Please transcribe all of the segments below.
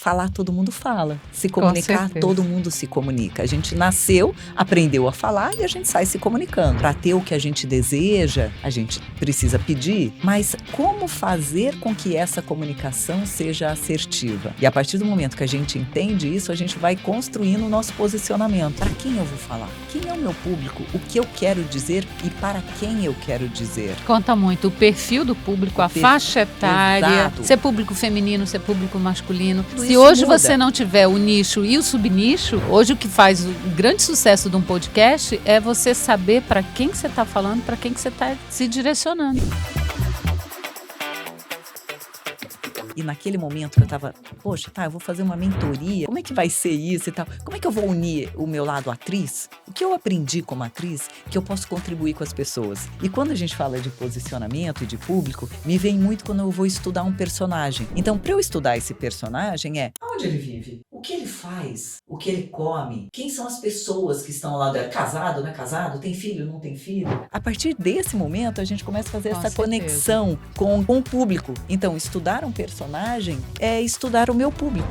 falar todo mundo fala. Se Com comunicar, certeza. todo mundo se comunica. A gente nasceu, aprendeu a falar e a gente sai se comunicando. Para ter o que a gente deseja, a gente precisa pedir, mas como fazer com que essa comunicação seja assertiva? E a partir do momento que a gente entende isso, a gente vai construindo o nosso posicionamento. Para quem eu vou falar? Quem é o meu público? O que eu quero dizer e para quem eu quero dizer? Conta muito o perfil do público, a faixa etária, Exato. se é público feminino, se é público masculino. Tudo Se isso hoje muda. você não tiver o nicho e o subnicho, hoje o que faz o grande sucesso de um podcast é você saber para quem que você está falando, para quem que você está se direcionando. E naquele momento que eu tava, poxa, eu vou fazer uma mentoria, como é que vai ser isso e tal? Como é que eu vou unir o meu lado atriz? O que eu aprendi como atriz que eu posso contribuir com as pessoas? E quando a gente fala de posicionamento e de público, me vem muito quando eu vou estudar um personagem. Então, para eu estudar esse personagem onde ele vive? O que ele faz? O que ele come? Quem são as pessoas que estão lá dentro? Casado, não é casado? Tem filho, não tem filho? A partir desse momento, a gente começa a fazer Com essa certeza. conexão com o público. Então, estudar um personagem é estudar o meu público.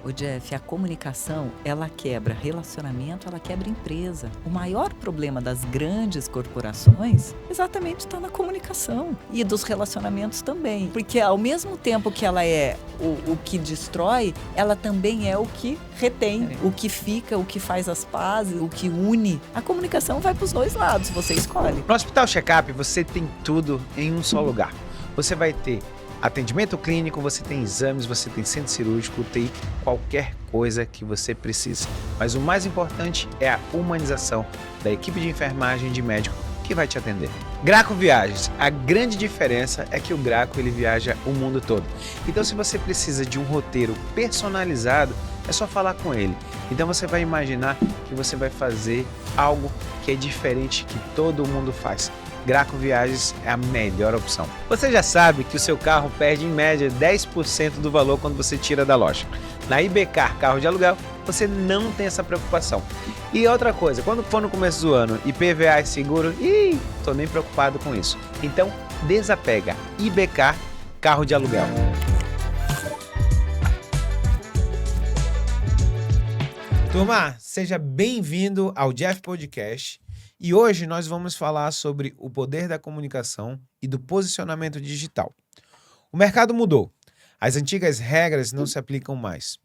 O Jeff, a comunicação, ela quebra relacionamento, ela quebra empresa. O maior problema das grandes corporações exatamente está na comunicação e dos relacionamentos também. Porque ao mesmo tempo que ela é o que destrói, ela também é o que retém, o que fica, o que faz as pazes, o que une. A comunicação vai para os dois lados, você escolhe. No Hospital Checkup você tem tudo em um só lugar. Você vai ter atendimento clínico, você tem exames, você tem centro cirúrgico, UTI, qualquer coisa que você precise. Mas o mais importante é a humanização da equipe de enfermagem e de médico que vai te atender. Graco Viagens. A grande diferença é que o Graco ele viaja o mundo todo. Então se você precisa de um roteiro personalizado, é só falar com ele. Então você vai imaginar que você vai fazer algo que é diferente que todo mundo faz. Graco Viagens é a melhor opção. Você já sabe que o seu carro perde em média 10% do valor quando você tira da loja. Na IBCar Carro de Aluguel, você não tem essa preocupação. E outra coisa, quando for no começo do ano, IPVA e seguro, tô nem preocupado com isso. Então, desapega. IBCar Carro de Aluguel. Turma, seja bem-vindo ao Jeff Podcast. E hoje nós vamos falar sobre o poder da comunicação e do posicionamento digital. O mercado mudou. As antigas regras não se aplicam mais.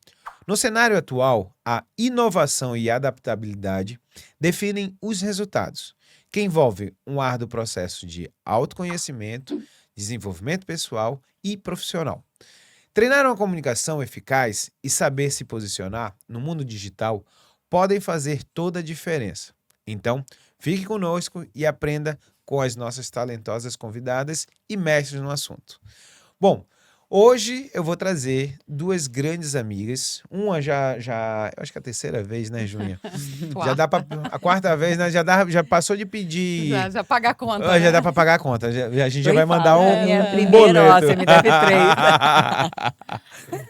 No cenário atual, a inovação e a adaptabilidade definem os resultados, que envolve um árduo processo de autoconhecimento, desenvolvimento pessoal e profissional. Treinar uma comunicação eficaz e saber se posicionar no mundo digital podem fazer toda a diferença. Então, fique conosco e aprenda com as nossas talentosas convidadas e mestres no assunto. Bom, hoje eu vou trazer duas grandes amigas. Uma eu acho que é a terceira vez, né, Júlia? Já dá pra, a quarta vez, né? Já passou de pedir. Já paga a conta. Já né? dá para pagar a conta. A gente já vai mandar um Primeiro, ó, boleto. você me deve 3.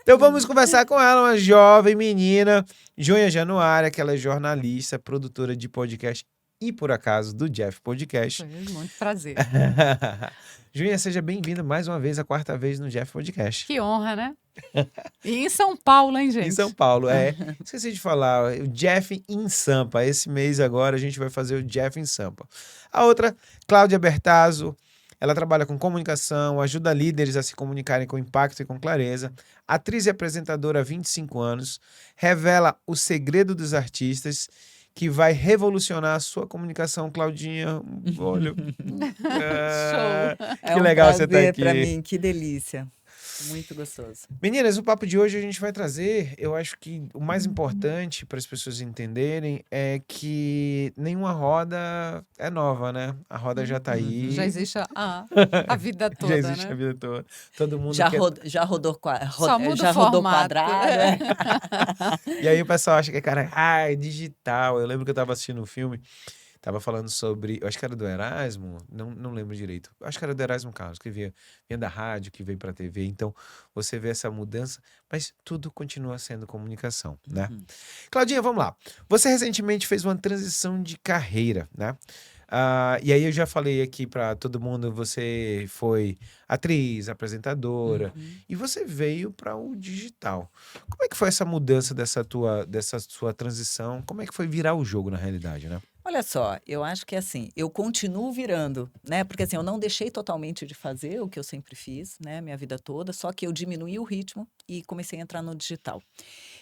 Então vamos conversar com ela, uma jovem menina, Júlia Januária, que ela é jornalista, produtora de podcast e, por acaso, do Jeff Podcast. Muito prazer. Júlia, seja bem-vinda mais uma vez, a quarta vez no Jeff Podcast. Que honra, né? E em São Paulo, hein, gente? Em São Paulo, esqueci de falar, o Jeff em Sampa. Esse mês agora a gente vai fazer o Jeff em Sampa. A outra, Cláudia Bertazzo, ela trabalha com comunicação, ajuda líderes a se comunicarem com impacto e com clareza. Atriz e apresentadora há 25 anos, revela o segredo dos artistas, que vai revolucionar a sua comunicação, Claudinha. Olha. Show. Que legal você estar aqui. Para mim, que delícia. Muito gostoso. Meninas, o papo de hoje a gente vai trazer, eu acho que o mais importante para as pessoas entenderem é que nenhuma roda é nova, né? A roda já tá aí. Já existe a vida toda, Já existe né? a vida toda. Todo mundo Já quer... rodou, Só muda já o rodou formato. quadrado. né? E aí o pessoal acha que é digital. Eu lembro que eu tava assistindo um filme, tava falando sobre, eu acho que era do Erasmo, não lembro direito. Acho que era do Erasmo Carlos, que vinha da rádio, que veio pra TV. Então, você vê essa mudança, mas tudo continua sendo comunicação, né? Claudinha, vamos lá. Você recentemente fez uma transição de carreira, né? E aí eu já falei aqui para todo mundo, você foi atriz, apresentadora, e você veio para o digital. Como é que foi essa mudança dessa sua transição? Como é que foi virar o jogo na realidade, né? Olha só, eu acho que assim, eu continuo virando, né? Porque assim, eu não deixei totalmente de fazer o que eu sempre fiz, né, minha vida toda, só que eu diminuí o ritmo e comecei a entrar no digital.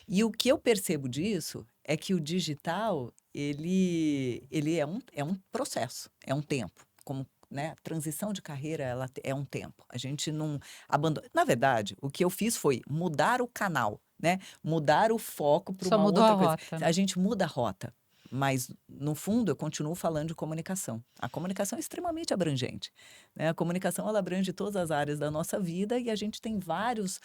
E o que eu percebo disso é que o digital, ele é um processo, é um tempo. Como, né, transição de carreira, é um tempo. A gente não abandona. Na verdade, o que eu fiz foi mudar o canal, né? Mudar o foco para Só uma mudou outra a coisa. rota, né? A gente muda a rota. Mas, no fundo, eu continuo falando de comunicação. A comunicação é extremamente abrangente, né? A comunicação, ela abrange todas as áreas da nossa vida e a gente tem várias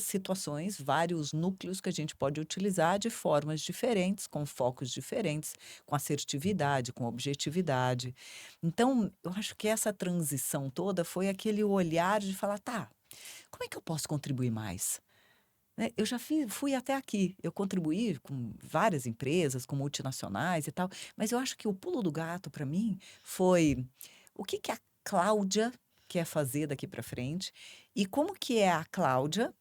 situações, vários núcleos que a gente pode utilizar de formas diferentes, com focos diferentes, com assertividade, com objetividade. Então, eu acho que essa transição toda foi aquele olhar de falar, tá, como é que eu posso contribuir mais? Né, eu já fui até aqui, eu contribuí com várias empresas, com multinacionais e tal, mas eu acho que o pulo do gato para mim foi o que que a Cláudia quer fazer daqui para frente e como que é a Cláudia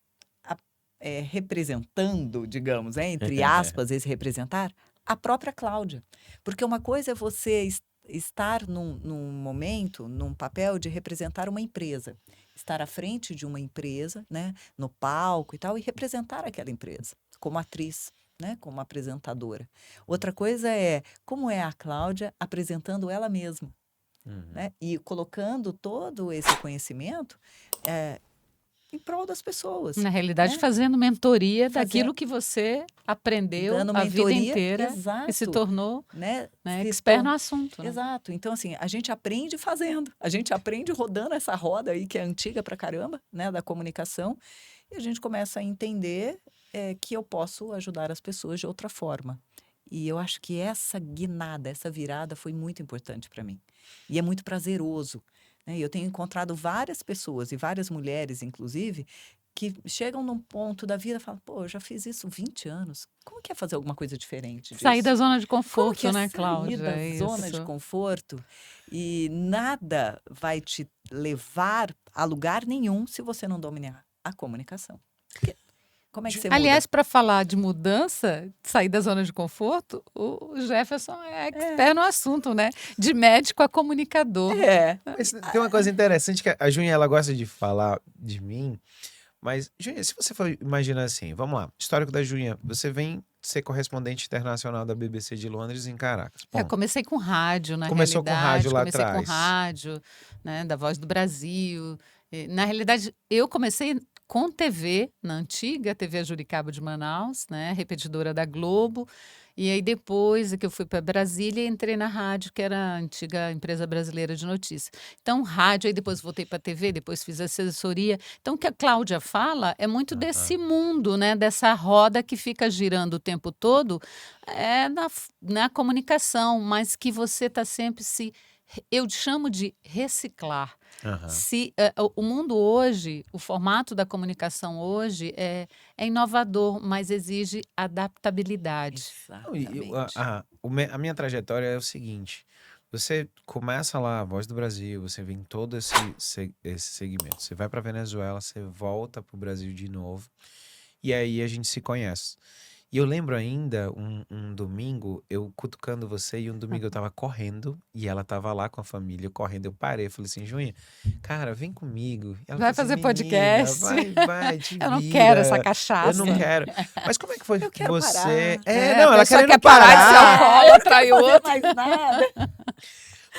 representando, digamos, entre aspas, esse representar, a própria Cláudia. Porque uma coisa é você estar num momento, num papel de representar uma empresa, estar à frente de uma empresa, né, no palco e tal, e representar aquela empresa, como atriz, né, como apresentadora. Outra coisa é como é a Cláudia apresentando ela mesma, né, e colocando todo esse conhecimento em prol das pessoas, Na realidade, né? fazendo mentoria Fazendo, daquilo que você aprendeu dando a vida mentoria, inteira e se exato, tornou, né? né, Se expert no tor- assunto, né? Exato. Então, assim, a gente aprende fazendo, a gente aprende rodando essa roda aí que é antiga pra caramba, né, da comunicação, e a gente começa a entender que eu posso ajudar as pessoas de outra forma. E eu acho que essa guinada, essa virada foi muito importante para mim. E é muito prazeroso, né? Eu tenho encontrado várias pessoas, e várias mulheres, inclusive, que chegam num ponto da vida e falam, pô, eu já fiz isso 20 anos. Como que é fazer alguma coisa diferente Sair disso? da zona de Como que conforto, é né, sair Cláudia? da É zona de isso. conforto? E nada vai te levar a lugar nenhum se você não dominar a comunicação. Porque como é que você muda? Aliás, para falar de mudança, sair da zona de conforto, o Jefferson é expert no assunto, né? De médico a comunicador. Mas tem uma coisa interessante que a Junha, ela gosta de falar de mim, mas, Junha, se você for imaginar assim, vamos lá, histórico da Junha, você vem ser correspondente internacional da BBC de Londres em Caracas, Eu ponto. comecei com rádio, na Começou com rádio realidade, lá comecei com atrás. rádio, né, da Voz do Brasil. Na realidade, eu comecei com TV, na antiga TV Juricaba de Manaus, né, repetidora da Globo. E aí depois é que eu fui para Brasília, entrei na rádio, que era a antiga empresa brasileira de notícias. Então, rádio, aí depois voltei para TV, depois fiz assessoria. Então, o que a Cláudia fala é muito desse mundo, né, dessa roda que fica girando o tempo todo, na comunicação, mas que você está sempre eu chamo de reciclar. Aham. O mundo hoje, o formato da comunicação hoje é inovador, mas exige adaptabilidade. Não, Exatamente. a minha trajetória é o seguinte: você começa lá, a Voz do Brasil, você vem todo esse segmento. Você vai para Venezuela, você volta para o Brasil de novo, e aí a gente se conhece. E eu lembro ainda um domingo, eu cutucando você, e um domingo eu tava correndo, e ela tava lá com a família, correndo. Eu parei, eu falei assim, Junha, cara, vem comigo. E ela Vai falou assim, fazer menina, podcast. vai, te Eu não quero essa vira. Eu cachaça. não quero. Mas como é que foi Eu quero você... parar. Não, A ela pessoa querendo quer parar de ser parar. alcoólatra e o Não fazer outro. mais nada.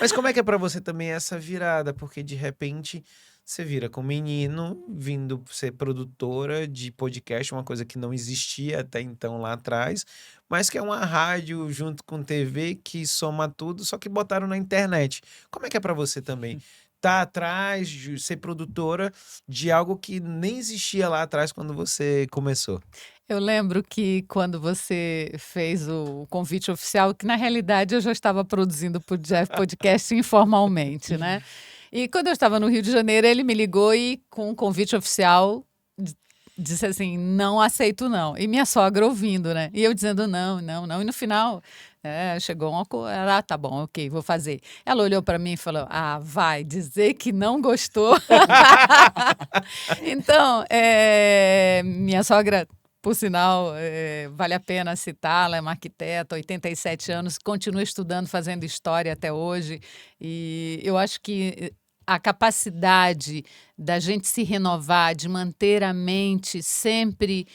Mas como é que é pra você também essa virada? Porque de repente você vira com um menino vindo ser produtora de podcast, uma coisa que não existia até então lá atrás, mas que é uma rádio junto com TV que soma tudo, só que botaram na internet. Como é que é pra você também? Tá atrás de ser produtora de algo que nem existia lá atrás quando você começou. Eu lembro que quando você fez o convite oficial, que na realidade eu já estava produzindo para o Jeff Podcast informalmente, né? E quando eu estava no Rio de Janeiro, ele me ligou e com um convite oficial disse assim, não aceito não. E minha sogra ouvindo, né? E eu dizendo não, não, não. E no final, Chegou ela, tá bom, ok, vou fazer. Ela olhou para mim e falou, vai dizer que não gostou. Então, minha sogra, por sinal, vale a pena citá-la, é uma arquiteta, 87 anos, continua estudando, fazendo história até hoje. E eu acho que a capacidade da gente se renovar, de manter a mente sempre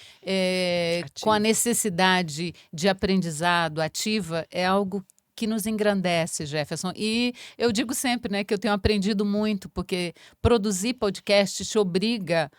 com a Ativa. necessidade de aprendizado ativa, é algo que nos engrandece, Jefferson. E eu digo sempre, né, que eu tenho aprendido muito, porque produzir podcast te obriga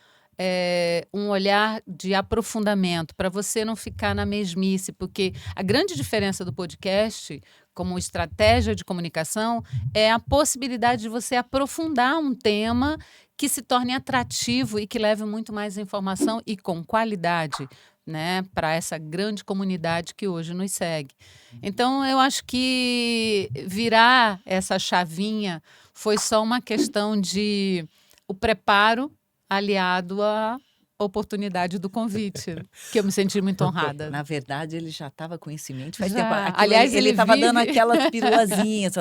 um olhar de aprofundamento, para você não ficar na mesmice, porque a grande diferença do podcast, como estratégia de comunicação, é a possibilidade de você aprofundar um tema que se torne atrativo e que leve muito mais informação e com qualidade, né, para essa grande comunidade que hoje nos segue. Então, eu acho que virar essa chavinha foi só uma questão de o preparo aliado à oportunidade do convite, que eu me senti muito honrada. Na verdade, ele já estava com isso em mente faz Já. tempo. Aquilo Aliás, ele ele estava dando vive- aquelas piruazinhas,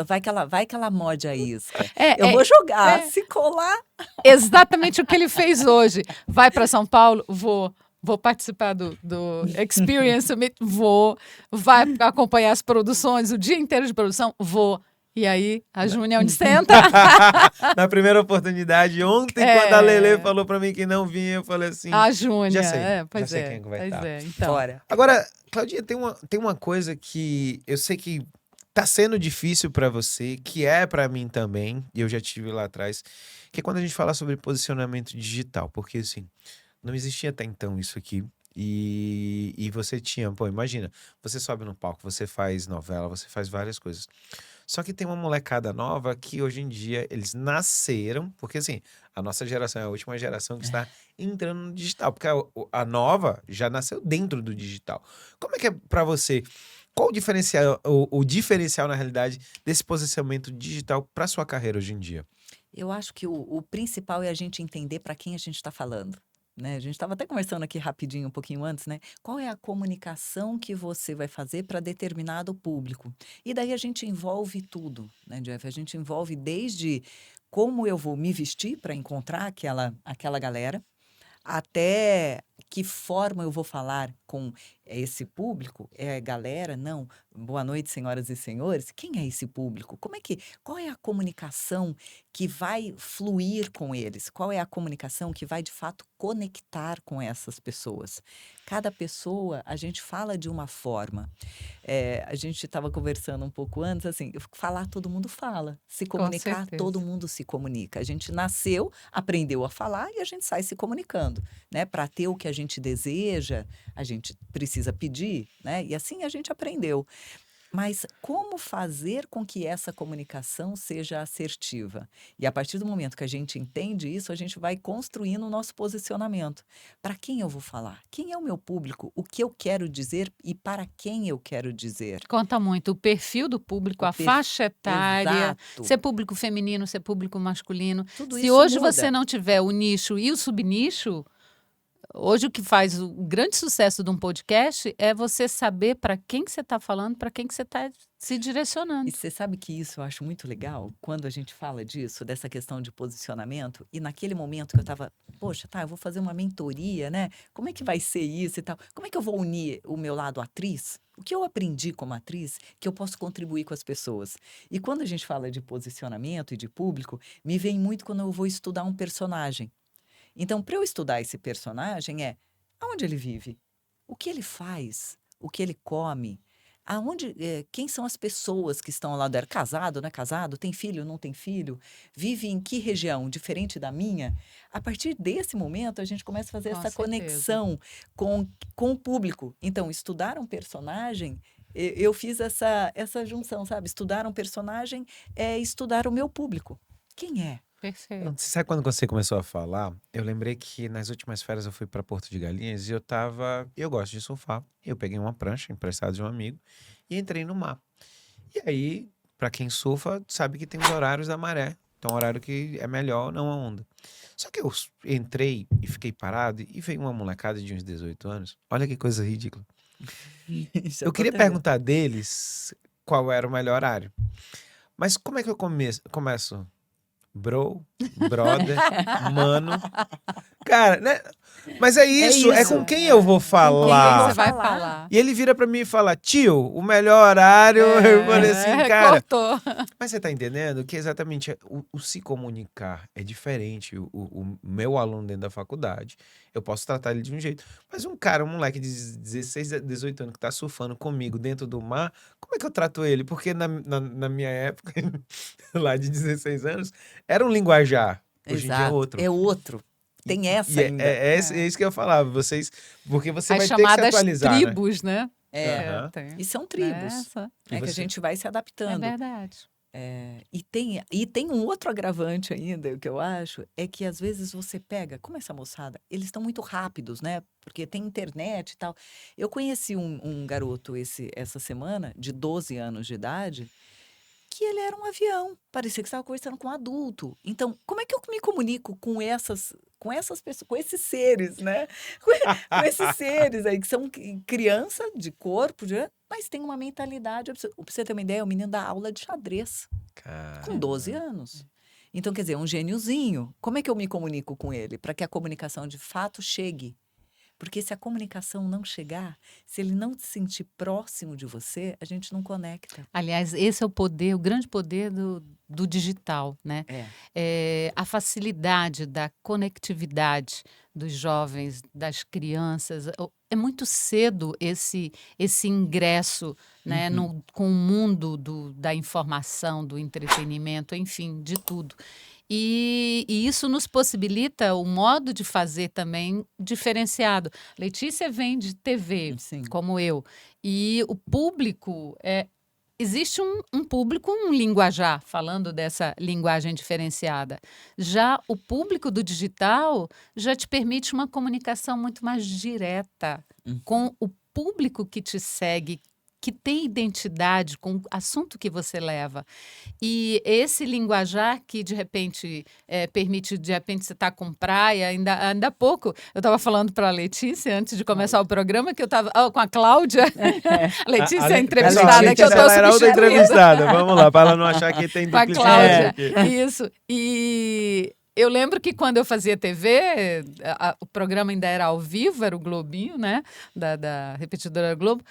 vai que ela morde a isca. É, Eu é, vou jogar, é. se colar. Exatamente o que ele fez hoje. Vai para São Paulo? Vou participar do Experience Summit? Vou. Vai acompanhar as produções, o dia inteiro de produção? Vou. E aí, a Júnia, onde senta? Na primeira oportunidade, ontem, quando a Lelê falou pra mim que não vinha, eu falei assim, A Júnia. já sei, Pois já sei é. quem que vai Pois estar. é, então. Bora. Agora, Claudinha, tem uma coisa que eu sei que tá sendo difícil pra você, que é pra mim também, e eu já tive lá atrás, que é quando a gente fala sobre posicionamento digital, porque assim, não existia até então isso aqui. E você tinha, pô, imagina, você sobe no palco, você faz novela, você faz várias coisas. Só que tem uma molecada nova que hoje em dia eles nasceram, porque assim, a nossa geração é a última geração que está entrando no digital, porque a nova já nasceu dentro do digital. Como é que é pra você? Qual o diferencial na realidade desse posicionamento digital pra sua carreira hoje em dia? Eu acho que o principal é a gente entender para quem a gente está falando. Né? A gente estava até conversando aqui rapidinho, um pouquinho antes, né? Qual é a comunicação que você vai fazer para determinado público? E daí a gente envolve tudo, né, Jeff? A gente envolve desde como eu vou me vestir para encontrar aquela galera, até que forma eu vou falar com esse público? É galera? Não. Boa noite, senhoras e senhores. Quem é esse público? Qual é a comunicação que vai fluir com eles? Qual é a comunicação que vai de fato conectar com essas pessoas? Cada pessoa, a gente fala de uma forma. A gente estava conversando um pouco antes, assim, falar todo mundo fala, se Com comunicar certeza. todo mundo se comunica. A gente nasceu, aprendeu a falar e a gente sai se comunicando, né? Para ter o que a gente deseja, a gente precisa pedir, né? E assim a gente aprendeu. Mas como fazer com que essa comunicação seja assertiva? E a partir do momento que a gente entende isso, a gente vai construindo o nosso posicionamento. Para quem eu vou falar? Quem é o meu público? O que eu quero dizer e para quem eu quero dizer? Conta muito o perfil do público, O a per- faixa etária, Exato. se é público feminino, se é público masculino. Tudo Se isso hoje muda. você não tiver o nicho e o subnicho, hoje o que faz o grande sucesso de um podcast é você saber para quem que você está falando, para quem que você está se direcionando. E você sabe que isso eu acho muito legal, quando a gente fala disso, dessa questão de posicionamento, e naquele momento que eu estava, poxa, tá, eu vou fazer uma mentoria, né? Como é que vai ser isso e tal? Como é que eu vou unir o meu lado atriz? O que eu aprendi como atriz que eu posso contribuir com as pessoas? E quando a gente fala de posicionamento e de público, me vem muito quando eu vou estudar um personagem. Então, para eu estudar esse personagem aonde ele vive, o que ele faz, o que ele come, quem são as pessoas que estão ao lado dele? Casado, não é casado? Tem filho, não tem filho? Vive em que região? Diferente da minha? A partir desse momento, a gente começa a fazer Com essa certeza. conexão com o público. Então, estudar um personagem, eu fiz essa junção, sabe? Estudar um personagem é estudar o meu público. Quem é? Perfeito. Você sabe quando você começou a falar? Eu lembrei que nas últimas férias eu fui para Porto de Galinhas e eu gosto de surfar. Eu peguei uma prancha emprestada de um amigo e entrei no mar. E aí, para quem surfa, sabe que tem os horários da maré. Então, um horário que é melhor, não a onda. Só que eu entrei e fiquei parado e veio uma molecada de uns 18 anos. Olha que coisa ridícula. Já Eu tô queria entendendo. perguntar deles qual era o melhor horário. Mas como é que eu começo? Bro, brother, mano. Cara, né? Mas é isso, é com isso. quem eu vou Com quem eu vou Você falar. vai falar? falar. E ele vira pra mim e fala, tio, o melhor horário. Eu falei assim, cara. Cortou. Mas você tá entendendo que exatamente o se comunicar é diferente. O meu aluno dentro da faculdade, eu posso tratar ele de um jeito. Mas um cara, um moleque de 16, 18 anos que tá surfando comigo dentro do mar, como é que eu trato ele? Porque na minha época, lá de 16 anos, era um linguajar. Hoje em dia é Exato. outro. É outro. Tem essa E ainda. é isso que eu falava. Vocês, porque você As vai ter que se chamadas atualizar, né? tribos, né? É. Aham. Tem. E são tribos. Nessa. E É que a você? gente vai se É adaptando. verdade. E tem um outro agravante ainda, o que eu acho, é que às vezes você pega, como essa moçada, eles estão muito rápidos, né? Porque tem internet e tal. Eu conheci um garoto essa semana, de 12 anos de idade, que ele era um avião. Parecia que estava conversando com um adulto. Então, como é que eu me comunico com essas pessoas, com esses seres, né? Com esses seres aí, que são criança de corpo, mas tem uma mentalidade. Pra você ter uma ideia, o menino dá aula de xadrez com 12 Cara, anos. Então, quer dizer, um gêniozinho. Como é que eu me comunico com ele? Para que a comunicação de fato chegue. Porque se a comunicação não chegar, se ele não se sentir próximo de você, a gente não conecta. Aliás, esse é o poder, o grande poder do digital, né? A facilidade da conectividade dos jovens, das crianças. É muito cedo esse ingresso, né, Uhum. com o mundo da informação, do entretenimento, enfim, de tudo. E isso nos possibilita o modo de fazer também diferenciado. Letícia vem de TV, Sim. como eu, e o público existe um público, um linguajar, falando dessa linguagem diferenciada. Já o público do digital já te permite uma comunicação muito mais direta Uhum. com o público que te segue, que tem identidade com o assunto que você leva. E esse linguajar que, de repente, permite, de repente, você estar com praia. Ainda há pouco, eu estava falando para a Letícia, antes de começar o programa, que eu estava com a Cláudia. A Letícia é a entrevistada, pessoal, que eu ela estou era outra substituindo. entrevistada. Vamos lá, para ela não achar que tem Com a duplicidade Cláudia. aqui. Isso. E eu lembro que quando eu fazia TV, o programa ainda era ao vivo, era o Globinho, né? Da repetidora Globo.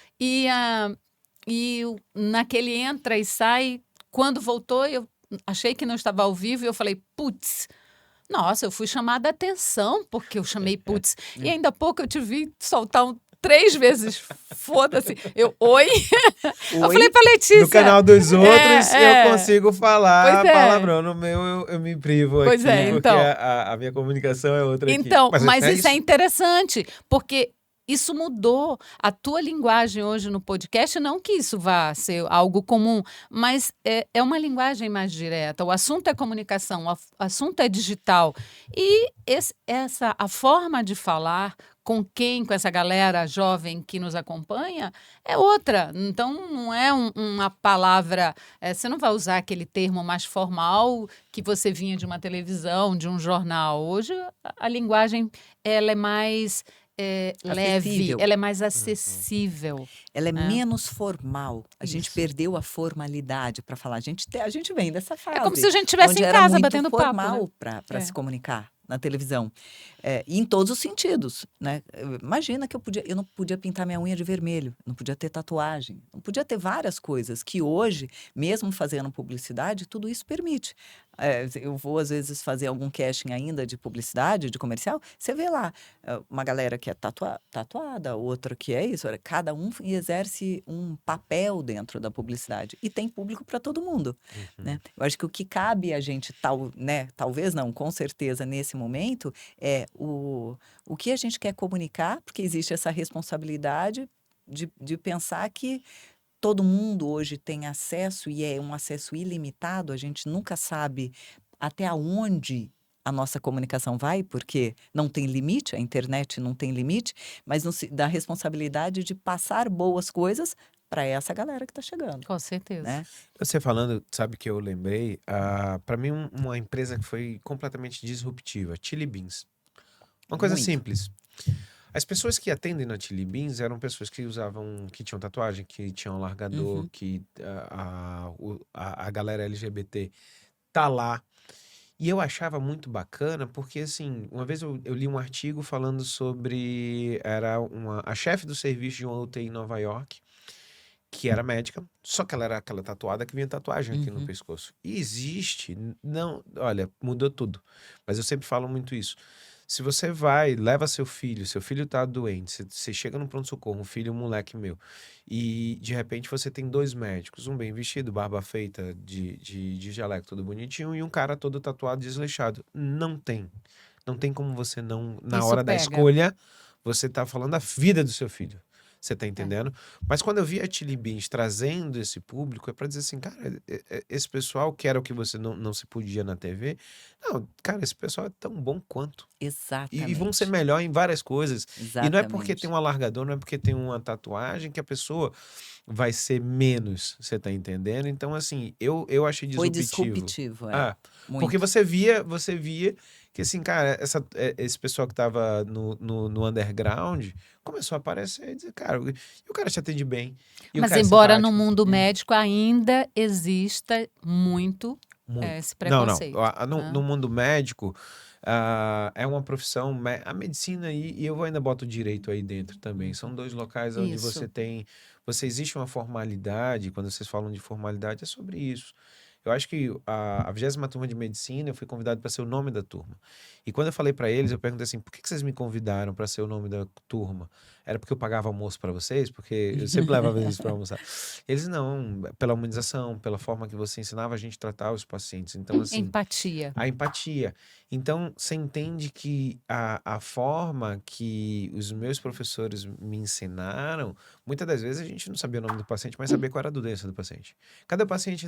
Naquele entra e sai, quando voltou, eu achei que não estava ao vivo e eu falei, putz. Nossa, eu fui chamada a atenção porque eu chamei putz. E ainda há pouco eu te vi soltar 3 vezes, foda-se. Oi? Eu falei pra Letícia. No canal dos outros É. eu consigo falar Pois é. palavrão. No meu eu me privo Pois aqui, é, porque então. a minha comunicação é outra aqui. Então, mas é isso é interessante, porque isso mudou a tua linguagem hoje no podcast. Não que isso vá ser algo comum, mas é uma linguagem mais direta. O assunto é comunicação, o assunto é digital. E a forma de falar com essa galera jovem que nos acompanha, é outra. Então, não é uma palavra... você não vai usar aquele termo mais formal que você vinha de uma televisão, de um jornal. Hoje, a linguagem ela é mais... leve, Acessível. ela é mais acessível. Ela é menos formal. A gente Isso. perdeu a formalidade para falar. A gente vem dessa fase. É como se a gente estivesse onde em era casa muito batendo papo, né? formal para se comunicar na televisão. E em todos os sentidos, né? Imagina que eu não podia pintar minha unha de vermelho, não podia ter tatuagem, não podia ter várias coisas que hoje, mesmo fazendo publicidade, tudo isso permite. Eu vou, às vezes, fazer algum casting ainda de publicidade, de comercial, você vê lá uma galera que é tatuada, outra que é isso. Cada um exerce um papel dentro da publicidade e tem público para todo mundo. Né? Eu acho que o que cabe a gente, talvez não, com certeza, nesse momento, é o que a gente quer comunicar, porque existe essa responsabilidade de pensar que todo mundo hoje tem acesso e é um acesso ilimitado. A gente nunca sabe até onde a nossa comunicação vai, porque não tem limite, a internet não tem limite, mas da responsabilidade de passar boas coisas para essa galera que está chegando. Com certeza. Né? Você falando, sabe que eu lembrei? Para mim, uma empresa que foi completamente disruptiva, Chili Beans. Uma coisa Muito. simples. As pessoas que atendem na Chili Beans eram pessoas que tinham tatuagem, que tinham largador, Uhum. que a galera LGBT tá lá. E eu achava muito bacana, porque assim, uma vez eu li um artigo falando sobre, a chefe do serviço de uma UTI em Nova York, que era médica, só que ela era aquela tatuada que vinha tatuagem aqui no Uhum. pescoço. E existe, não, olha, mudou tudo. Mas eu sempre falo muito isso. Se você vai, leva seu filho tá doente, você chega no pronto-socorro, um filho, um moleque meu, e de repente você tem dois médicos, um bem vestido, barba feita, de jaleco, todo bonitinho, e um cara todo tatuado, desleixado. Não tem. Não tem como você não, na Isso hora da pega. escolha, você tá falando da vida do seu filho. Você tá É. entendendo? Mas quando eu vi a Chili Beans trazendo esse público, é para dizer assim, cara, esse pessoal que era o que você não se podia na TV. Não, cara, esse pessoal é tão bom quanto. E vão ser Exatamente. melhor em várias coisas. E não é porque tem Exatamente. um alargador, não é porque tem uma tatuagem que a pessoa vai ser menos. Você tá entendendo? Então, assim, eu achei Foi disruptivo. disruptivo, Ah, porque muito. você via que assim, cara, esse pessoal que tava no underground começou a aparecer e dizer, cara, e o cara te atende bem, e o Mas cara é embora no simpático. mundo É. médico ainda exista muito Muito. esse Não. preconceito, No né? mundo médico, é uma profissão, a medicina e eu ainda boto o direito aí dentro também. São dois locais onde Isso. existe uma formalidade, quando vocês falam de formalidade, é sobre isso. Eu acho que a 20ª turma de medicina, eu fui convidado para ser o nome da turma. E quando eu falei para eles, eu perguntei assim, por que vocês me convidaram para ser o nome da turma? Era porque eu pagava almoço para vocês? Porque eu sempre levava eles para almoçar. Eles não, pela humanização, pela forma que você ensinava a gente a tratar os pacientes. Então, assim, Empatia. a empatia. Então, você entende que a forma que os meus professores me ensinaram, muitas das vezes a gente não sabia o nome do paciente, mas sabia qual era a doença do paciente. Cadê o paciente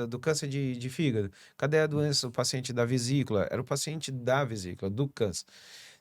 do câncer de fígado? Cadê a doença, o paciente da vesícula? Era o paciente da vesícula, do câncer.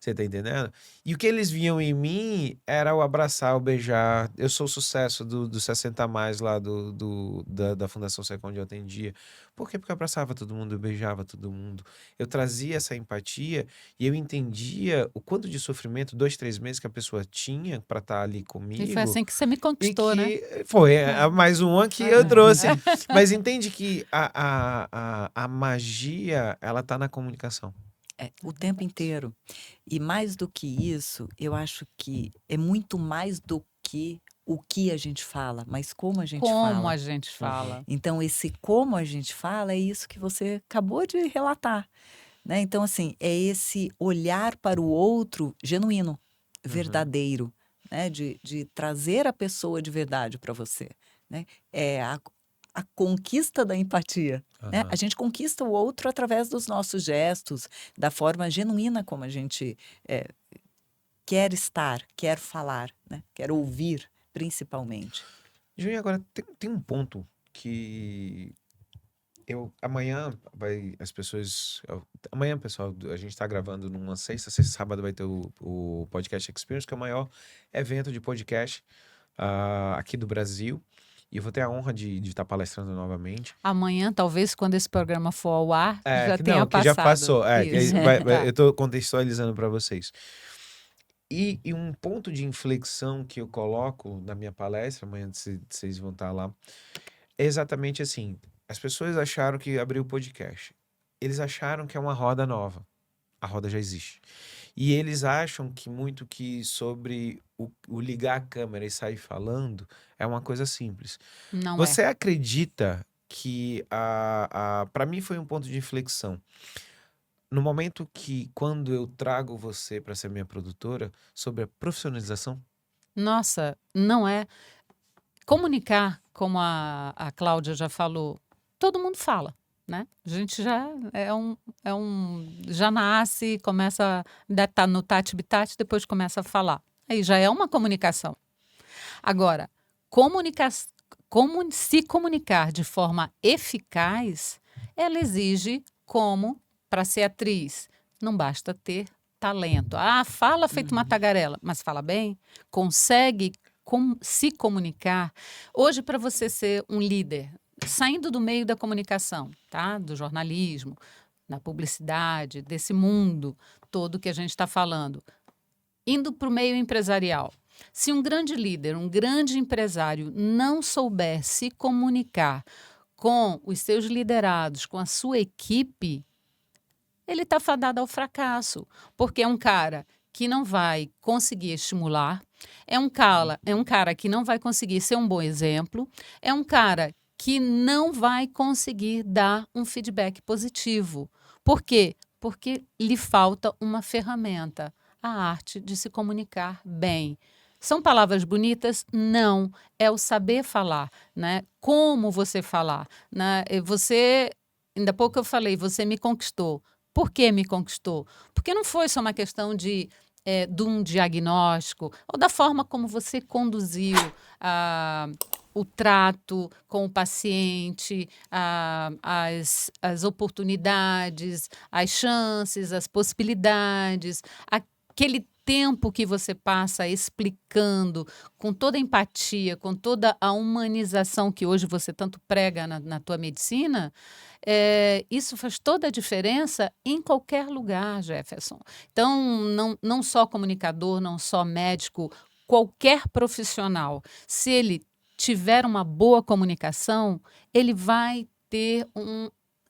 Você tá entendendo? E o que eles viam em mim era o abraçar, o beijar. Eu sou o sucesso do 60 a mais lá da Fundação Secom onde eu atendia. Por quê? Porque eu abraçava todo mundo, eu beijava todo mundo. Eu trazia essa empatia e eu entendia o quanto de sofrimento, 2, 3 meses que a pessoa tinha para estar ali E foi comigo. assim que você me E conquistou, né? que foi É. mais uma que eu trouxe. Mas entende que a magia, ela tá na comunicação. É, o tempo inteiro. E mais do que isso, eu acho que é muito mais do que o que a gente fala, mas como a gente Como fala. a gente Aham. fala. Então, esse como a gente fala é isso que você acabou de relatar, né? Então, assim, é esse olhar para o outro genuíno, Uhum. verdadeiro, né? De trazer a pessoa de verdade para você, né? É a conquista da empatia, né? A Aham. gente conquista o outro através dos nossos gestos, da forma genuína como a gente quer estar, quer falar, né? Quer ouvir, principalmente. Juninho, agora tem um ponto que amanhã as pessoas, amanhã, pessoal, a gente tá gravando numa sexta e sábado vai ter o Podcast Experience, que é o maior evento de podcast aqui do Brasil. E eu vou ter a honra de estar palestrando novamente. Amanhã, talvez, quando esse programa for ao ar, já tenha Que já passado. passou. Isso. Tá. Eu tô contextualizando para vocês. E um ponto de inflexão que eu coloco na minha palestra, amanhã vocês vão estar lá, é exatamente assim. As pessoas acharam que abriu o podcast. Eles acharam que é uma roda nova. A roda já existe. E eles acham que muito que sobre o ligar a câmera e sair falando é uma coisa simples. Não é. Você acredita que para mim foi um ponto de inflexão. No momento que, quando eu trago você para ser minha produtora, sobre a profissionalização? Nossa, não é. Comunicar, como a Cláudia já falou, todo mundo fala, né? A gente já já nasce, começa a estar no tati-bitati, depois começa a falar. Aí já é uma comunicação. Agora, se comunicar de forma eficaz, ela exige como para ser atriz. Não basta ter talento. Ah, fala feito uma Uhum. tagarela, mas fala bem, consegue se comunicar. Hoje, para você ser um líder, saindo do meio da comunicação, tá? Do jornalismo, da publicidade, desse mundo todo que a gente está falando, indo para o meio empresarial. Se um grande líder, um grande empresário não souber se comunicar com os seus liderados, com a sua equipe, ele está fadado ao fracasso, porque é um cara que não vai conseguir estimular, é um cara que não vai conseguir ser um bom exemplo, é um cara que não vai conseguir dar um feedback positivo. Por quê? Porque lhe falta uma ferramenta, a arte de se comunicar bem. São palavras bonitas? Não. É o saber falar, né? Como você falar, né? Ainda há pouco eu falei, você me conquistou. Por que me conquistou? Porque não foi só uma questão de um diagnóstico ou da forma como você conduziu o trato com o paciente, as oportunidades, as chances, as possibilidades, aquele tempo que você passa explicando com toda a empatia, com toda a humanização que hoje você tanto prega na tua medicina, isso faz toda a diferença em qualquer lugar, Jefferson. Então, não só comunicador, não só médico, qualquer profissional, se ele tiver uma boa comunicação, ele vai ter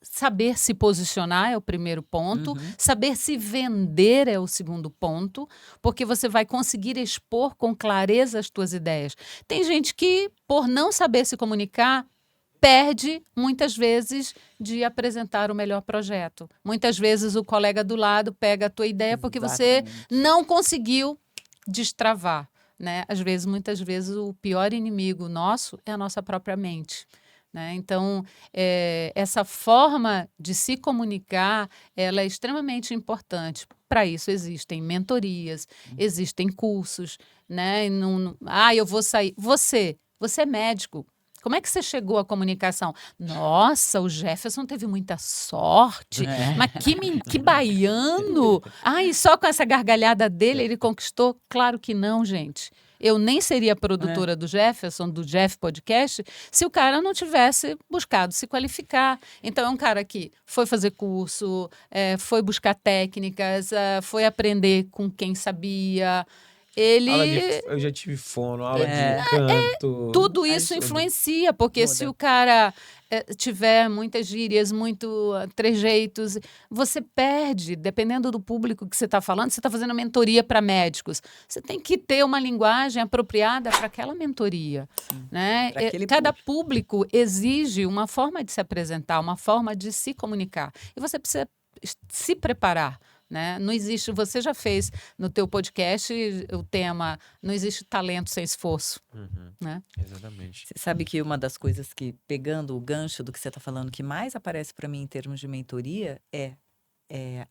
saber se posicionar é o primeiro ponto, saber se vender é o segundo ponto, porque você vai conseguir expor com clareza as tuas ideias. Tem gente que, por não saber se comunicar, perde, muitas vezes, de apresentar o melhor projeto. Muitas vezes o colega do lado pega a tua ideia porque você não conseguiu destravar, né? Muitas vezes, o pior inimigo nosso é a nossa própria mente. Né? Então, essa forma de se comunicar, ela é extremamente importante. Para isso existem mentorias, existem cursos, né? Eu vou sair. Você é médico. Como é que você chegou à comunicação? Nossa, o Jefferson teve muita sorte. Mas que baiano! E só com essa gargalhada dele ele conquistou? Claro que não, gente. Eu nem seria produtora do Jefferson, do Jeff Podcast, se o cara não tivesse buscado se qualificar. Então, é um cara que foi fazer curso, foi buscar técnicas, foi aprender com quem sabia. Eu já tive fono, aula de canto. Tudo isso influencia, porque se o cara tiver muitas gírias, trejeitos, você perde, dependendo do público que você está falando. Você está fazendo mentoria para médicos, você tem que ter uma linguagem apropriada para aquela mentoria. Né? Cada público exige uma forma de se apresentar, uma forma de se comunicar. E você precisa se preparar. Né? Não existe, você já fez no teu podcast o tema não existe talento sem esforço. Né? Exatamente. Você sabe que uma das coisas que, pegando o gancho do que você está falando, que mais aparece para mim em termos de mentoria é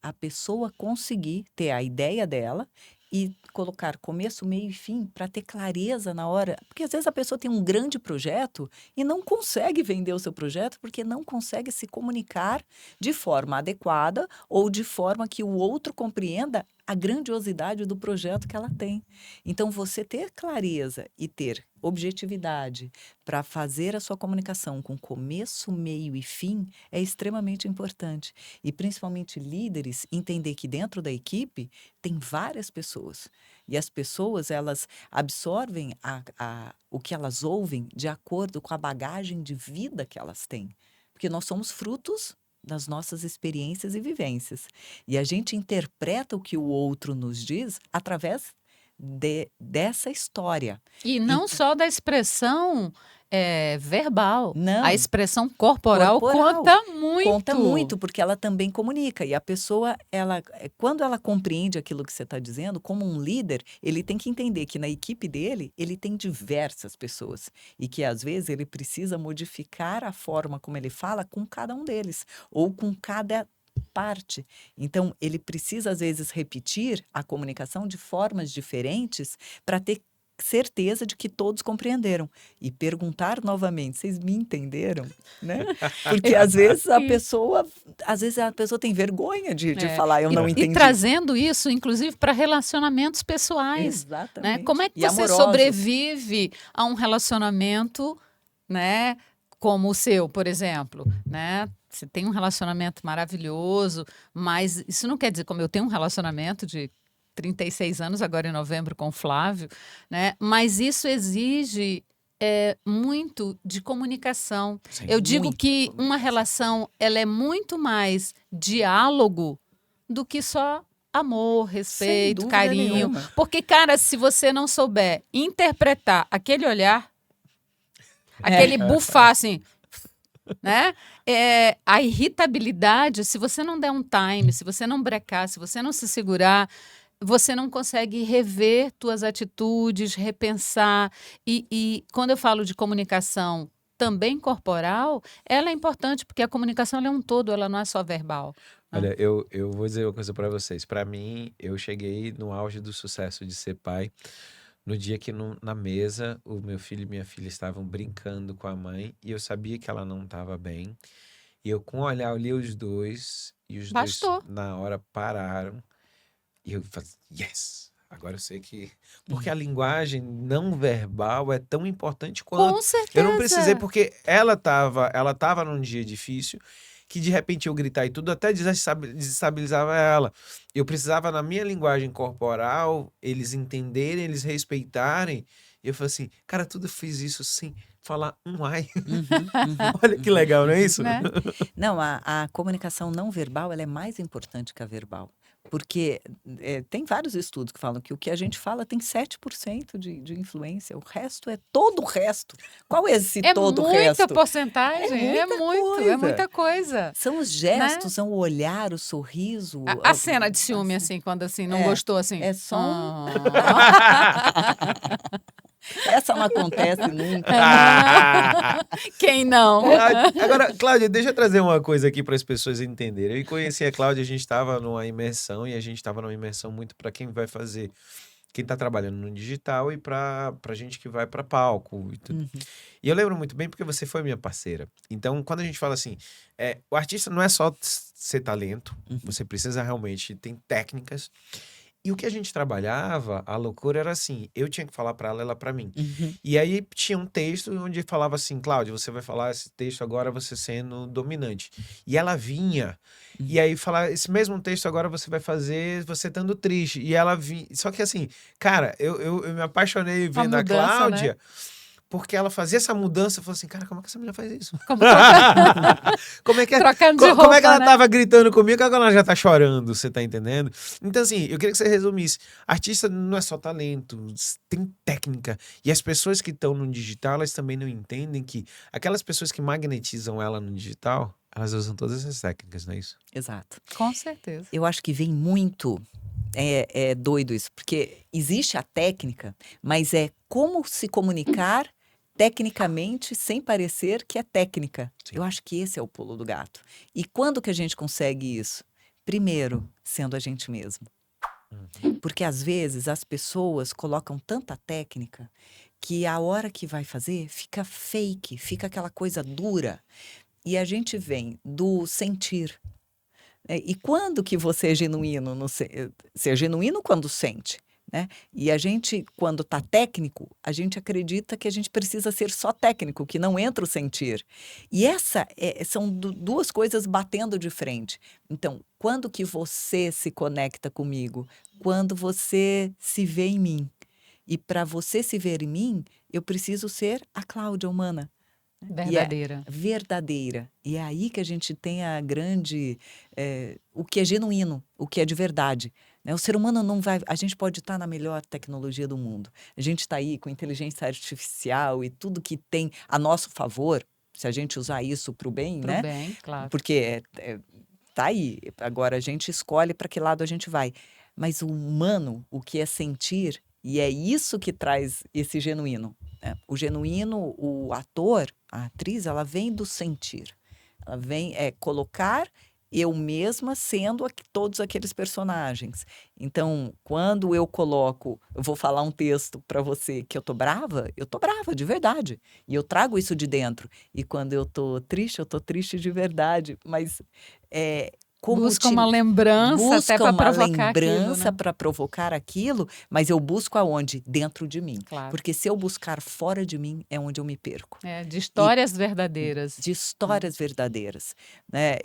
a pessoa conseguir ter a ideia dela e colocar começo, meio e fim para ter clareza na hora. Porque às vezes a pessoa tem um grande projeto e não consegue vender o seu projeto porque não consegue se comunicar de forma adequada ou de forma que o outro compreenda a grandiosidade do projeto que ela tem. Então, você ter clareza e ter objetividade para fazer a sua comunicação com começo, meio e fim é extremamente importante. E, principalmente, líderes entender que dentro da equipe tem várias pessoas. E as pessoas, elas absorvem o que elas ouvem de acordo com a bagagem de vida que elas têm. Porque nós somos frutos das nossas experiências e vivências. E a gente interpreta o que o outro nos diz através dessa história. E não só da expressão verbal. Não. A expressão corporal conta muito. Conta muito, porque ela também comunica. E a pessoa, quando ela compreende aquilo que você está dizendo, como um líder, ele tem que entender que na equipe dele, ele tem diversas pessoas. E que, às vezes, ele precisa modificar a forma como ele fala com cada um deles. Ou com cada parte. Então, ele precisa, às vezes, repetir a comunicação de formas diferentes para ter certeza de que todos compreenderam. E perguntar novamente, vocês me entenderam? Né? Porque, às vezes, a pessoa tem vergonha de falar, eu não entendi. E trazendo isso, inclusive, para relacionamentos pessoais. Exatamente. Né? Como é que você amorosos. Sobrevive a um relacionamento, né, como o seu, por exemplo, né? Você tem um relacionamento maravilhoso, mas isso não quer dizer, como eu tenho um relacionamento de 36 anos, agora em novembro com o Flávio, né? Mas isso exige muito de comunicação. Sim. Eu digo Muita que uma comunicação. relação ela é muito mais diálogo do que só amor, Sem respeito, dúvida carinho. nenhuma. Porque, cara, se você não souber interpretar aquele olhar, aquele bufar assim, né? A irritabilidade, se você não der um time, se você não brecar, se você não se segurar, você não consegue rever tuas atitudes, repensar. E quando eu falo de comunicação também corporal, ela é importante porque a comunicação ela é um todo, ela não é só verbal. Olha, eu vou dizer uma coisa pra vocês. Pra mim, eu cheguei no auge do sucesso de ser pai no dia que na mesa o meu filho e minha filha estavam brincando com a mãe e eu sabia que ela não estava bem. E eu, com o olhar, olhei os dois e os dois, Bastou. na hora, pararam. E eu falei, yes! Agora eu sei que. Porque a linguagem não verbal é tão importante quanto. Com Eu não precisei, certeza. porque ela tava num dia difícil, que de repente eu gritar e tudo até desestabilizava ela. Eu precisava, na minha linguagem corporal, eles entenderem, eles respeitarem. E eu falei assim, cara, tudo eu fiz isso sem falar um ai. Olha que legal, não é isso? Né? Não, a comunicação não verbal ela é mais importante que a verbal. Porque tem vários estudos que falam que o que a gente fala tem 7% de influência. O resto é todo o resto. Qual é esse É todo o muita resto? porcentagem, É muita é coisa. muita coisa. São os Né? gestos, são o olhar, o sorriso. A cena de ciúme, assim, quando assim, não gostou, assim. É só um... Ah. Essa não acontece nunca. Quem não? Agora, Cláudia, deixa eu trazer uma coisa aqui para as pessoas entenderem. Eu conheci a Cláudia, a gente estava numa imersão e a gente estava numa imersão muito para quem vai fazer, quem está trabalhando no digital e para gente que vai para palco e tudo. E eu lembro muito bem porque você foi minha parceira. Então, quando a gente fala assim, o artista não é só ser talento, você precisa realmente, tem técnicas. E o que a gente trabalhava, a loucura era assim, eu tinha que falar para ela para mim. E aí tinha um texto onde falava assim, Cláudia, você vai falar esse texto agora você sendo dominante. E ela vinha, e aí falar esse mesmo texto agora você vai fazer você estando triste. E ela vinha, só que assim, cara, eu me apaixonei vendo a mudança, Cláudia, né? porque ela fazia essa mudança, eu falei assim, cara, como é que essa mulher faz isso? Como troca- Como é que, Trocando de como é que roupa, ela né? tava gritando comigo, agora ela já tá chorando, você tá entendendo? Então, assim, eu queria que você resumisse. Artista não é só talento, tem técnica. E as pessoas que estão no digital, elas também não entendem que aquelas pessoas que magnetizam ela no digital, elas usam todas essas técnicas, não é isso? Exato. Com certeza. Eu acho que vem muito... É doido isso, porque existe a técnica, mas é como se comunicar tecnicamente sem parecer que é técnica. Sim. Eu acho que esse é o pulo do gato. E quando que a gente consegue isso? Primeiro, sendo a gente mesmo. Porque às vezes as pessoas colocam tanta técnica que a hora que vai fazer fica fake, fica aquela coisa dura. E a gente vem do sentir. E quando que você é genuíno? Você é genuíno quando sente, né? E a gente, quando está técnico, a gente acredita que a gente precisa ser só técnico, que não entra o sentir. E são duas coisas batendo de frente. Então, quando que você se conecta comigo? Quando você se vê em mim. E para você se ver em mim, eu preciso ser a Cláudia humana. Verdadeira. Verdadeira. E é aí que a gente tem a grande... o que é genuíno, o que é de verdade. Né? O ser humano não vai... A gente pode estar na melhor tecnologia do mundo. A gente está aí com inteligência artificial e tudo que tem a nosso favor, se a gente usar isso para o bem, Pro né? bem, claro. Porque tá aí. Agora a gente escolhe para que lado a gente vai. Mas o humano, o que é sentir, e é isso que traz esse genuíno. Né? O genuíno, o ator, a atriz, ela vem do sentir. Ela vem colocar eu mesma sendo todos aqueles personagens. Então, quando eu vou falar um texto para você que eu tô brava de verdade. E eu trago isso de dentro. E quando eu tô triste de verdade. Mas Busca uma lembrança até para provocar aquilo, né? para provocar aquilo, mas eu busco aonde? Dentro de mim. Claro. Porque se eu buscar fora de mim, é onde eu me perco. De histórias verdadeiras. De histórias verdadeiras. Né?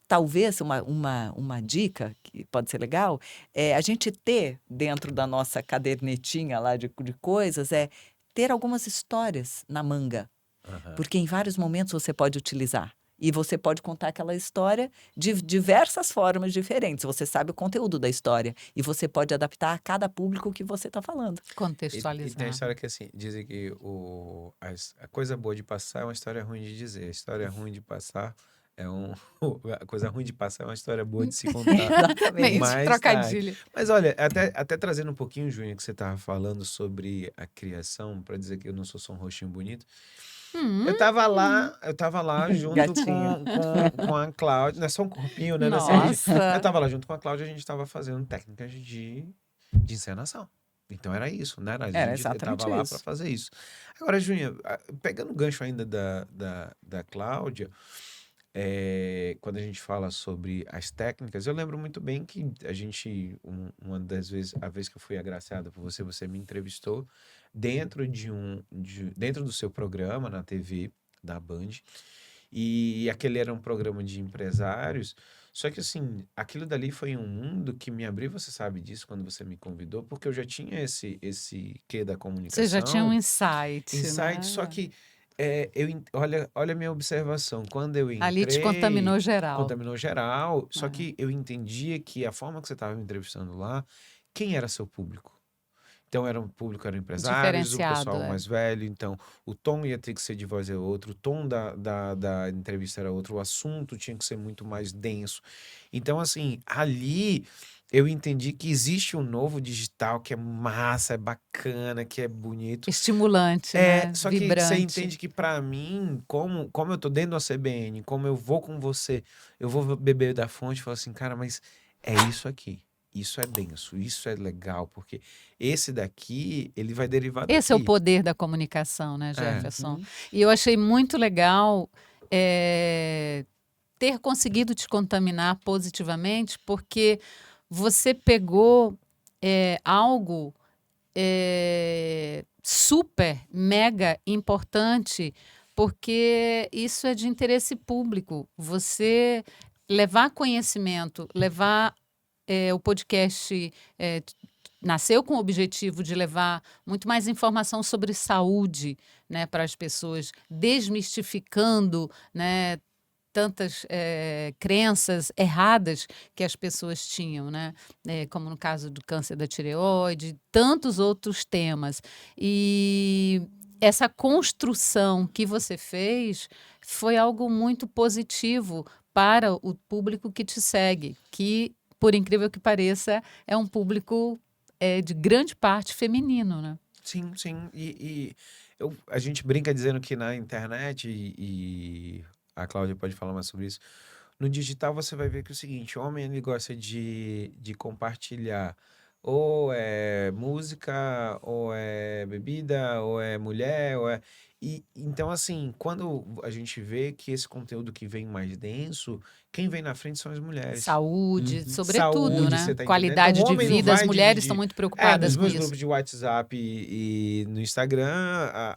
talvez uma dica que pode ser legal é a gente ter dentro da nossa cadernetinha lá de coisas, ter algumas histórias na manga, Aham. porque em vários momentos você pode utilizar. E você pode contar aquela história de diversas formas diferentes. Você sabe o conteúdo da história. E você pode adaptar a cada público que você está falando. E tem a Contextualizar. história que, assim, dizem que a coisa boa de passar é uma história ruim de dizer. A história ruim de passar a coisa ruim de passar é uma história boa de se contar Exatamente. Mente, mais tarde. trocadilho. Mas olha, até trazendo um pouquinho, Júnior, que você estava falando sobre a criação, para dizer que eu não sou só um rostinho bonito. Eu tava lá junto Gatinho. com a Cláudia, não é só um corpinho, né? Nessa gente. Eu Nossa. tava lá junto com a Cláudia, a gente tava fazendo técnicas de encenação. Então era isso, né? A Era gente tava exatamente lá para isso. fazer isso. Agora, Júnior, pegando o gancho ainda da Cláudia, quando a gente fala sobre as técnicas, eu lembro muito bem que a gente, uma das vezes, a vez que eu fui agraciado por você, você me entrevistou dentro dentro do seu programa na TV da Band, e aquele era um programa de empresários, só que assim, aquilo dali foi um mundo que me abriu, você sabe disso quando você me convidou, porque eu já tinha esse quê da Você já tinha um comunicação, insight, só né? que olha a minha observação. Quando eu Ali te entrei, contaminou geral. contaminou geral, só É. que eu entendia que a forma que você estava me entrevistando lá, quem era seu público? Então, eram empresários, o Diferenciado, pessoal mais velho. Então, o tom ia ter que ser de voz é outro, o tom da entrevista era outro, o assunto tinha que ser muito mais denso. Então, assim, ali eu entendi que existe um novo digital que é massa, é bacana, que é bonito. Estimulante, né? Só que você Vibrante. entende que para mim, como eu tô dentro da CBN, como eu vou com você, eu vou beber da fonte e falo assim, cara, mas é isso aqui. Isso é denso, isso é legal, porque esse daqui, ele vai derivar Esse é o daqui. poder da comunicação, né, É. Jefferson? Uhum. E eu achei muito legal ter conseguido te contaminar positivamente, porque você pegou algo super, mega importante, porque isso é de interesse público. Você levar conhecimento, levar o podcast nasceu com o objetivo de levar muito mais informação sobre saúde, né, para as pessoas, desmistificando, né, tantas crenças erradas que as pessoas tinham, né? Como no caso do câncer da tireoide, tantos outros temas. E essa construção que você fez foi algo muito positivo para o público que te segue, que, por incrível que pareça, é um público de grande parte feminino, né? Sim, sim. A gente brinca dizendo que na internet, e a Cláudia pode falar mais sobre isso, no digital você vai ver que é o seguinte, o homem ele gosta de compartilhar ou é música, ou é bebida, ou é mulher, então assim, quando a gente vê que esse conteúdo que vem mais denso, quem vem na frente são as mulheres. Saúde, Uhum. sobretudo, Saúde, né? você tá entendendo? Então Qualidade o de homem não vida, as vai mulheres estão dividir. muito Nos preocupadas com meus isso. grupos de WhatsApp e no Instagram,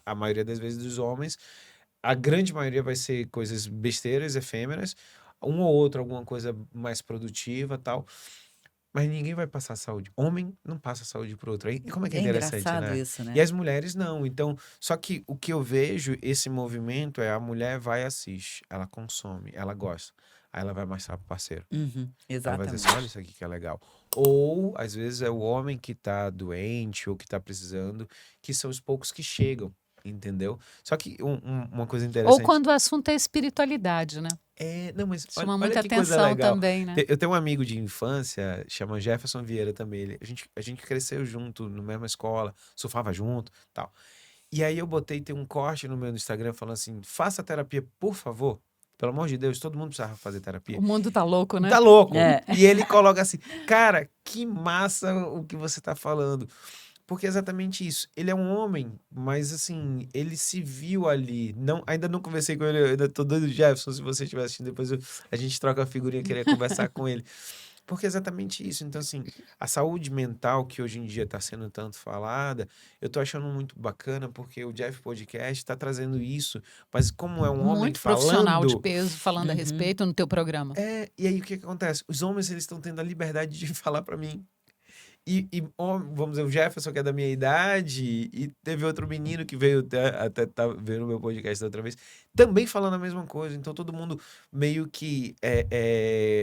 a maioria das vezes dos homens, a grande maioria vai ser coisas besteiras, efêmeras, um ou outro, alguma coisa mais produtiva tal. Mas ninguém vai passar saúde. Homem não passa saúde pro outro. E como é que é É interessante, engraçado né? isso, E né? as mulheres não. Então, só que o que eu vejo, esse movimento é a mulher vai e assiste, ela consome, ela gosta. Aí ela vai mostrar pro parceiro. Uhum. Ela vai dizer assim, olha Exatamente. isso aqui que é legal. Ou, às vezes, é o homem que tá doente ou que tá precisando, que são os poucos que chegam, entendeu? Só que uma coisa Ou interessante. quando o assunto é espiritualidade, né? Não, mas Chama olha muita que coisa atenção legal. também, né? Eu tenho um amigo de infância, chama Jefferson Vieira também. A gente cresceu junto, na mesma escola, surfava junto, tal. E aí eu tem um corte no meu Instagram falando assim, faça terapia, por favor. Pelo amor de Deus, todo mundo precisava fazer terapia. O mundo tá louco, né? Tá louco. É. E ele coloca assim, cara, que massa o que você tá falando. Porque é exatamente isso. Ele é um homem, mas assim, ele se viu ali. Ainda não conversei com ele, eu ainda tô doido, Jefferson, se você estiver assistindo, depois a gente troca a figurinha, queria conversar com ele. Porque é exatamente isso. Então, assim, a saúde mental que hoje em dia está sendo tanto falada, eu tô achando muito bacana porque o Jeff Podcast está trazendo isso, mas como é um homem Muito profissional de falando, peso falando a Uhum. respeito no teu programa. e aí o que que acontece? Os homens, eles estão tendo a liberdade de falar para mim. Vamos dizer, o Jefferson, que é da minha idade, e teve outro menino que veio até tá vendo o meu podcast da outra vez, também falando a mesma coisa. Então, todo mundo meio que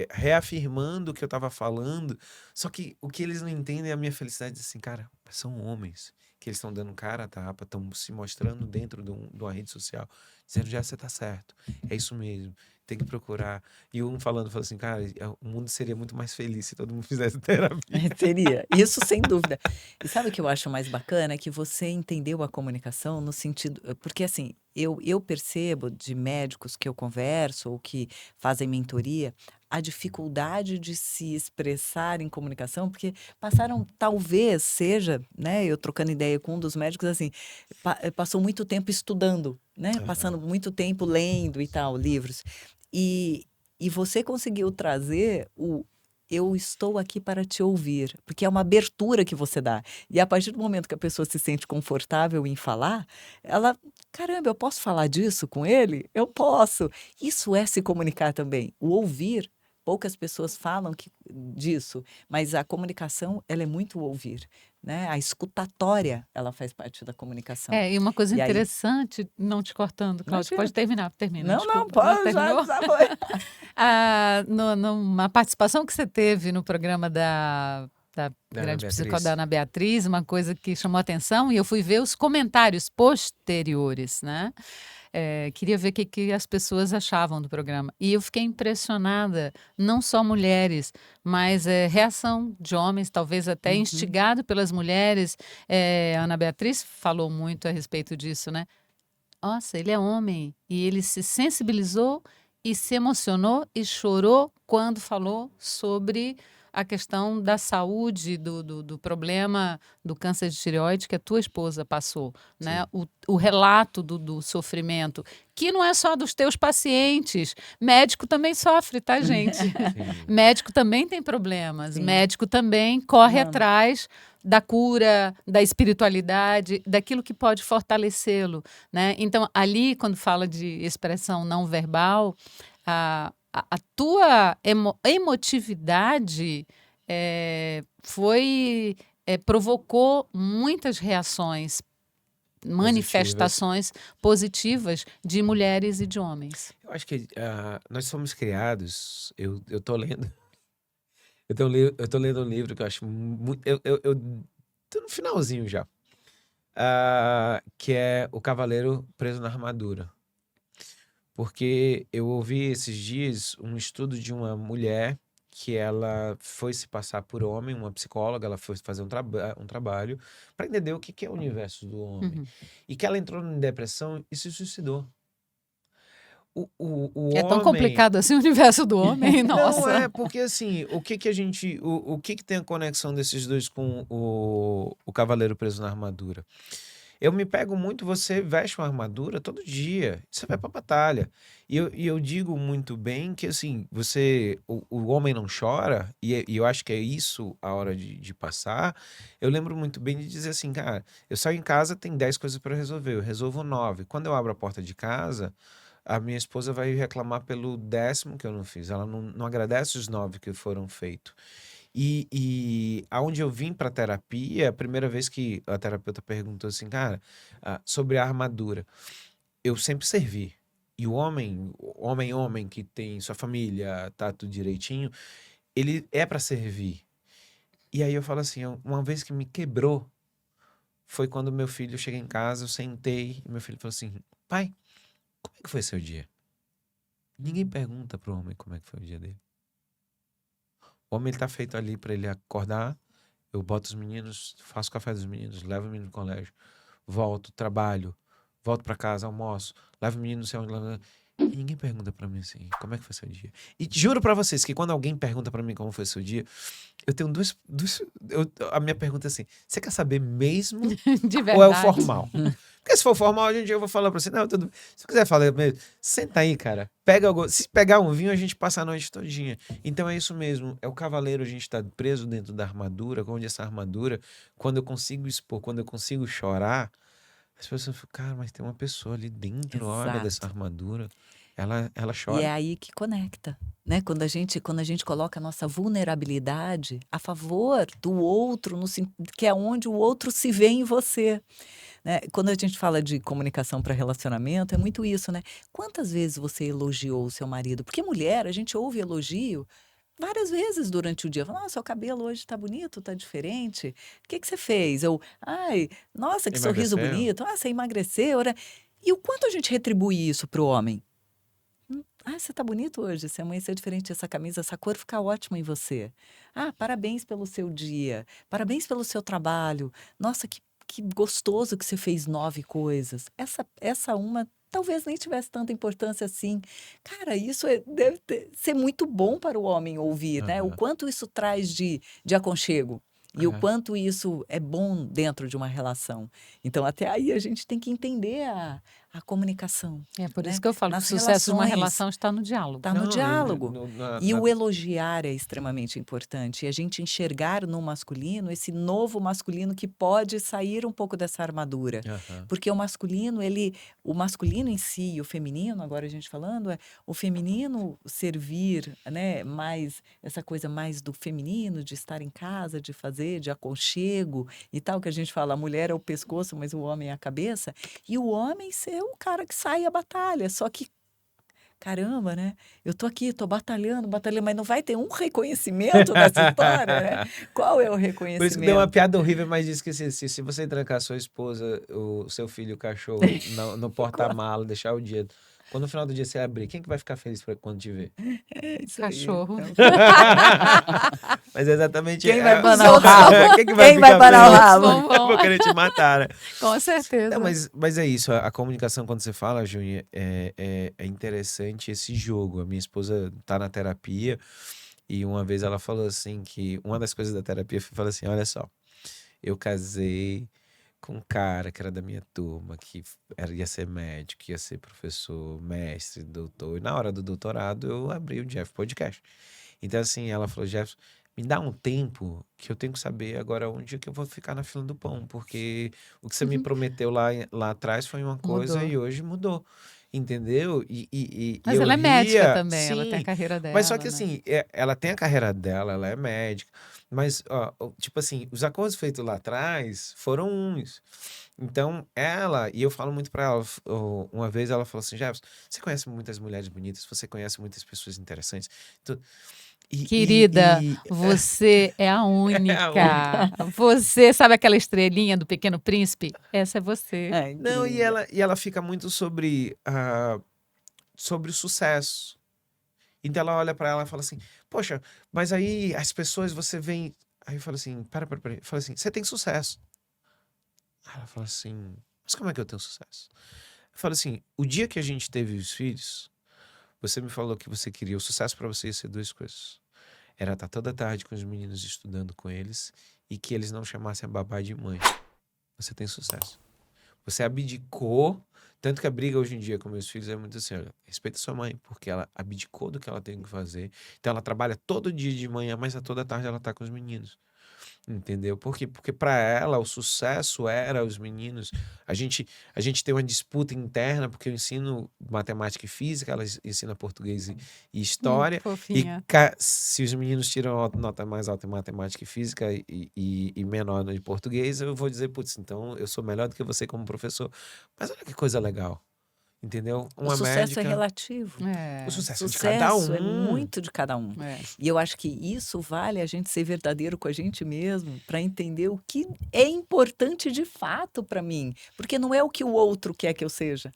reafirmando o que eu tava falando. Só que o que eles não entendem é a minha felicidade. Assim, cara, são homens que eles estão dando cara a tapa, estão se mostrando dentro de uma rede social, dizendo, já você tá certo, é isso mesmo, tem que procurar. E um falando assim, cara, o mundo seria muito mais feliz se todo mundo fizesse terapia. Seria, isso sem dúvida. E sabe o que eu acho mais bacana? É que você entendeu a comunicação no sentido. Porque assim, eu percebo de médicos que eu converso ou que fazem mentoria a dificuldade de se expressar em comunicação, porque passaram, talvez seja, né? Eu trocando ideia com um dos médicos, assim, passou muito tempo estudando, né? Passando muito tempo lendo e tal, livros. E, e você conseguiu trazer o eu estou aqui para te ouvir, porque é uma abertura que você dá. E a partir do momento que a pessoa se sente confortável em falar, ela, caramba, eu posso falar disso com ele? Eu posso. Isso é se comunicar também. O ouvir, poucas pessoas falam disso, mas a comunicação, ela é muito o ouvir, né? A escutatória, ela faz parte da comunicação. E uma coisa E aí, interessante, não te cortando, Cláudia, imagina. pode terminar, termina, Não, desculpa. pode, terminou? já foi. Numa participação que você teve no programa da Da grande Ana psicóloga Beatriz. da Ana Beatriz, uma coisa que chamou a atenção, e eu fui ver os comentários posteriores, né? Queria ver o que as pessoas achavam do programa. E eu fiquei impressionada, não só mulheres, mas reação de homens, talvez até Uhum. instigado pelas mulheres. A Ana Beatriz falou muito a respeito disso, né? Nossa, ele é homem. E ele se sensibilizou e se emocionou e chorou quando falou sobre a questão da saúde, do problema do câncer de tireoide que a tua esposa passou, né? Sim. O relato do sofrimento, que não é só dos teus pacientes. Médico também sofre, tá, gente? Sim. Médico também tem problemas. Sim. Médico também corre Não. atrás da cura, da espiritualidade, daquilo que pode fortalecê-lo, né? Então, ali, quando fala de expressão não verbal, a tua emotividade provocou muitas reações, manifestações positivas de mulheres e de homens. Eu acho que nós somos criados. Eu tô lendo. Eu tô lendo um livro que eu acho muito. Eu tô no finalzinho já. Que é O Cavaleiro Preso na Armadura. Porque eu ouvi esses dias um estudo de uma mulher que ela foi se passar por homem, uma psicóloga, ela foi fazer um trabalho para entender o que é o universo do homem. Uhum. E que ela entrou em depressão e se suicidou. O É tão homem. complicado assim o universo do homem, Não, nossa. porque assim, o que a gente. O que tem a conexão desses dois com o Cavaleiro Preso na Armadura? Eu me pego muito, você veste uma armadura todo dia, você vai pra batalha. E eu digo muito bem que assim, o homem não chora, e eu acho que é isso a hora de passar. Eu lembro muito bem de dizer assim, cara, eu saio em casa, tem 10 coisas para resolver, eu resolvo 9. Quando eu abro a porta de casa, a minha esposa vai reclamar pelo 10º que eu não fiz. Ela não agradece os 9 que foram feitos. E aonde eu vim para terapia, a primeira vez que a terapeuta perguntou assim, cara, sobre a armadura, eu sempre servi. E o homem que tem sua família, tá tudo direitinho, ele é para servir. E aí eu falo assim, uma vez que me quebrou, foi quando meu filho chega em casa, eu sentei, e meu filho falou assim, pai, como é que foi seu dia? Ninguém pergunta pro homem como é que foi o dia dele. O homem, ele tá feito ali para ele acordar, eu boto os meninos, faço o café dos meninos, levo o menino no colégio, volto, trabalho, volto para casa, almoço, levo o menino no céu. E ninguém pergunta pra mim assim, como é que foi seu dia? E juro pra vocês que quando alguém pergunta pra mim como foi seu dia, eu tenho a minha pergunta é assim, você quer saber mesmo De ou é o verdade. formal? Porque se for formal, hoje em dia eu vou falar pra você, não, tudo bem. Se quiser falar mesmo, senta aí, cara. Se pegar um vinho, a gente passa a noite todinha. Então é isso mesmo, é o cavaleiro, a gente tá preso dentro da armadura, onde essa armadura, quando eu consigo expor, quando eu consigo chorar, as pessoas ficam, cara, mas tem uma pessoa ali dentro, olha, dessa Exato. armadura. Ela E é chora. aí que conecta, né? Quando a gente coloca a nossa vulnerabilidade a favor do outro, que é onde o outro se vê em você, né? Quando a gente fala de comunicação para relacionamento, é muito isso, né? Quantas vezes você elogiou o seu marido? Porque mulher, a gente ouve elogio várias vezes durante o dia. Fala, nossa, seu cabelo hoje tá bonito, tá diferente. O que que você fez? Ou, ai, nossa, que sorriso Emagreceu? bonito. Ah, você emagreceu, né? E o quanto a gente retribui isso pro homem? Ah, você tá bonito hoje, você amanheceu diferente, essa camisa, essa cor fica ótima em você. Ah, parabéns pelo seu dia, parabéns pelo seu trabalho. Nossa, que gostoso que você fez 9 coisas. Essa uma talvez nem tivesse tanta importância assim. Cara, deve ser muito bom para o homem ouvir, né? O Aham. quanto isso traz de aconchego. E o É. quanto isso é bom dentro de uma relação. Então, até aí a gente tem que entender a comunicação, É por isso né? que eu falo que o Nas sucesso de uma relações, relação está no diálogo. está no Não, diálogo. na, E o elogiar é extremamente importante. E a gente enxergar no masculino esse novo masculino que pode sair um pouco dessa armadura. Aham. Porque o masculino em si e o feminino, agora a gente falando, o feminino servir, né, mais essa coisa mais do feminino, de estar em casa, de fazer, de aconchego e tal, que a gente fala, a mulher é o pescoço, mas o homem é a cabeça. E o homem ser o cara que sai à batalha. Só que, caramba, né? Eu tô aqui, tô batalhando, batalhando, mas não vai ter um reconhecimento nessa história, né? Qual é o Por isso que deu uma reconhecimento? piada horrível, mas disse que se você trancar sua esposa, o seu filho, o cachorro, no porta-mala, deixar o dia. Quando no final do dia você abrir, quem que vai ficar feliz quando te ver? É isso aí. Cachorro. Então, Mas é exatamente. quem vai Os banar o outros rabo? Quem que vai Quem vai ficar banar o feliz? rabo? não vão. Vou querer te matar, né? Com certeza. Não, mas é isso. A comunicação, quando você fala, Júnior, é interessante esse jogo. A minha esposa tá na terapia e uma vez ela falou assim que uma das coisas da terapia foi falar assim, olha só, eu casei com um cara que era da minha turma, ia ser médico, ia ser professor, mestre, doutor. E na hora do doutorado eu abri o Jeff Podcast. Então assim, ela falou, Jeff, me dá um tempo que eu tenho que saber agora onde é que eu vou ficar na fila do pão, porque o que você me prometeu lá atrás foi uma coisa Mudou. e hoje mudou. Entendeu? E Mas eu ela é médica ria, também, ela tem a sim, carreira mas só dela, que né? assim, ela tem a carreira dela, ela é médica, mas, ó, tipo assim, os acordos feitos lá atrás foram uns. Então, e eu falo muito pra ela, uma vez ela falou assim, Jefferson, você conhece muitas mulheres bonitas, você conhece muitas pessoas interessantes, tu- Querida, e você é a é a única. única. Você sabe aquela estrelinha do Pequeno Príncipe? Essa é você. Ai, que Não, linda. e ela fica muito sobre o sucesso. Então ela olha pra ela e fala assim, poxa, mas aí as pessoas, você vem... Aí eu falo assim, para. Eu falo assim, você tem sucesso. Aí ela fala assim, mas como é que eu tenho sucesso? Eu falo assim, o dia que a gente teve os filhos, você me falou que você queria o sucesso pra você ia ser duas coisas. Era estar toda tarde com os meninos estudando com eles e que eles não chamassem a babá de mãe. Você tem sucesso. Você abdicou, tanto que a briga hoje em dia com meus filhos é muito assim, olha, respeita sua mãe, porque ela abdicou do que ela tem que fazer. Então ela trabalha todo dia de manhã, mas a toda tarde ela tá com os meninos. Entendeu? Por quê? Porque para ela o sucesso era os meninos. A gente tem uma disputa interna, porque eu ensino matemática e física, ela ensina português e história. E Fofinha. se os meninos tiram nota mais alta em matemática e física e menor no de português, eu vou dizer, putz, então eu sou melhor do que você como professor. Mas olha que coisa legal. Entendeu? O Uma sucesso é médica. relativo. O É, sucesso é de cada Sucesso é um. muito de cada um. é. E eu acho que isso vale a gente ser verdadeiro com a gente mesmo para entender o que é importante de fato para mim, porque não é o que o outro quer que eu seja.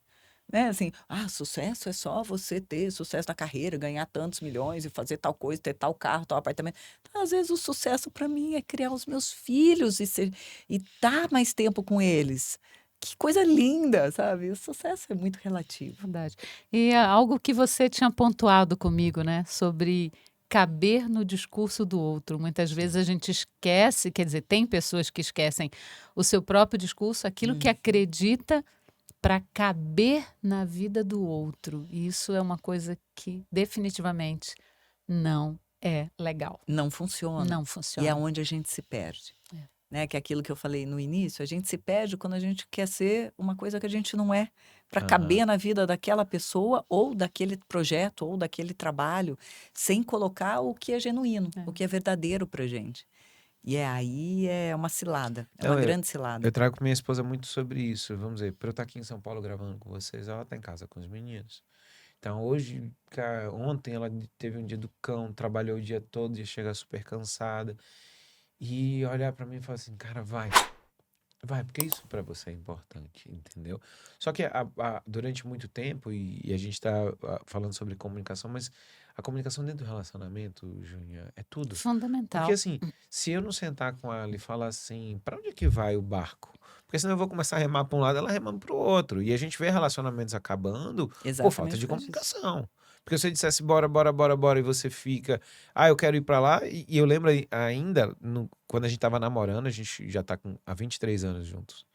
Né? Assim, sucesso é só você ter sucesso na carreira, ganhar tantos milhões e fazer tal coisa, ter tal carro, tal apartamento. Então, às vezes o sucesso para mim é criar os meus filhos e dar mais tempo com eles. que coisa linda, sabe? O sucesso é muito relativo. Verdade. E algo que você tinha pontuado comigo, né? Sobre caber no discurso do outro. Muitas vezes a gente esquece, quer dizer, tem pessoas que esquecem o seu próprio discurso, aquilo que acredita para caber na vida do outro. E isso é uma coisa que definitivamente não é legal. Não funciona. Não E funciona. é onde a gente se perde. Né? Que é aquilo que eu falei no início, a gente se perde quando a gente quer ser uma coisa que a gente não é, para Aham. caber na vida daquela pessoa ou daquele projeto ou daquele trabalho, sem colocar o que é genuíno, o que é verdadeiro pra gente. E aí é uma cilada, é uma Não, grande cilada. Eu trago com minha esposa muito sobre isso. Vamos dizer, para eu estar aqui em São Paulo gravando com vocês, ela tá em casa com os meninos. Então hoje, cara, ontem ela teve um dia do cão, trabalhou o dia todo, ia chegar super cansada. E olhar pra mim e falar assim, cara, vai, porque isso pra você é importante, entendeu? Só que durante muito tempo, e a gente tá falando sobre comunicação, mas a comunicação dentro do relacionamento, Júnia, é tudo. Fundamental. Porque assim, se eu não sentar com ela e falar assim, pra onde é que vai o barco? Porque senão eu vou começar a remar pra um lado, ela remando pro outro. E a gente vê relacionamentos acabando por falta Exatamente de por causa disso. comunicação. Porque se eu dissesse bora, bora, bora, bora, e você fica, eu quero ir pra lá, e eu lembro ainda, quando a gente tava namorando, a gente já tá há 23 anos juntos.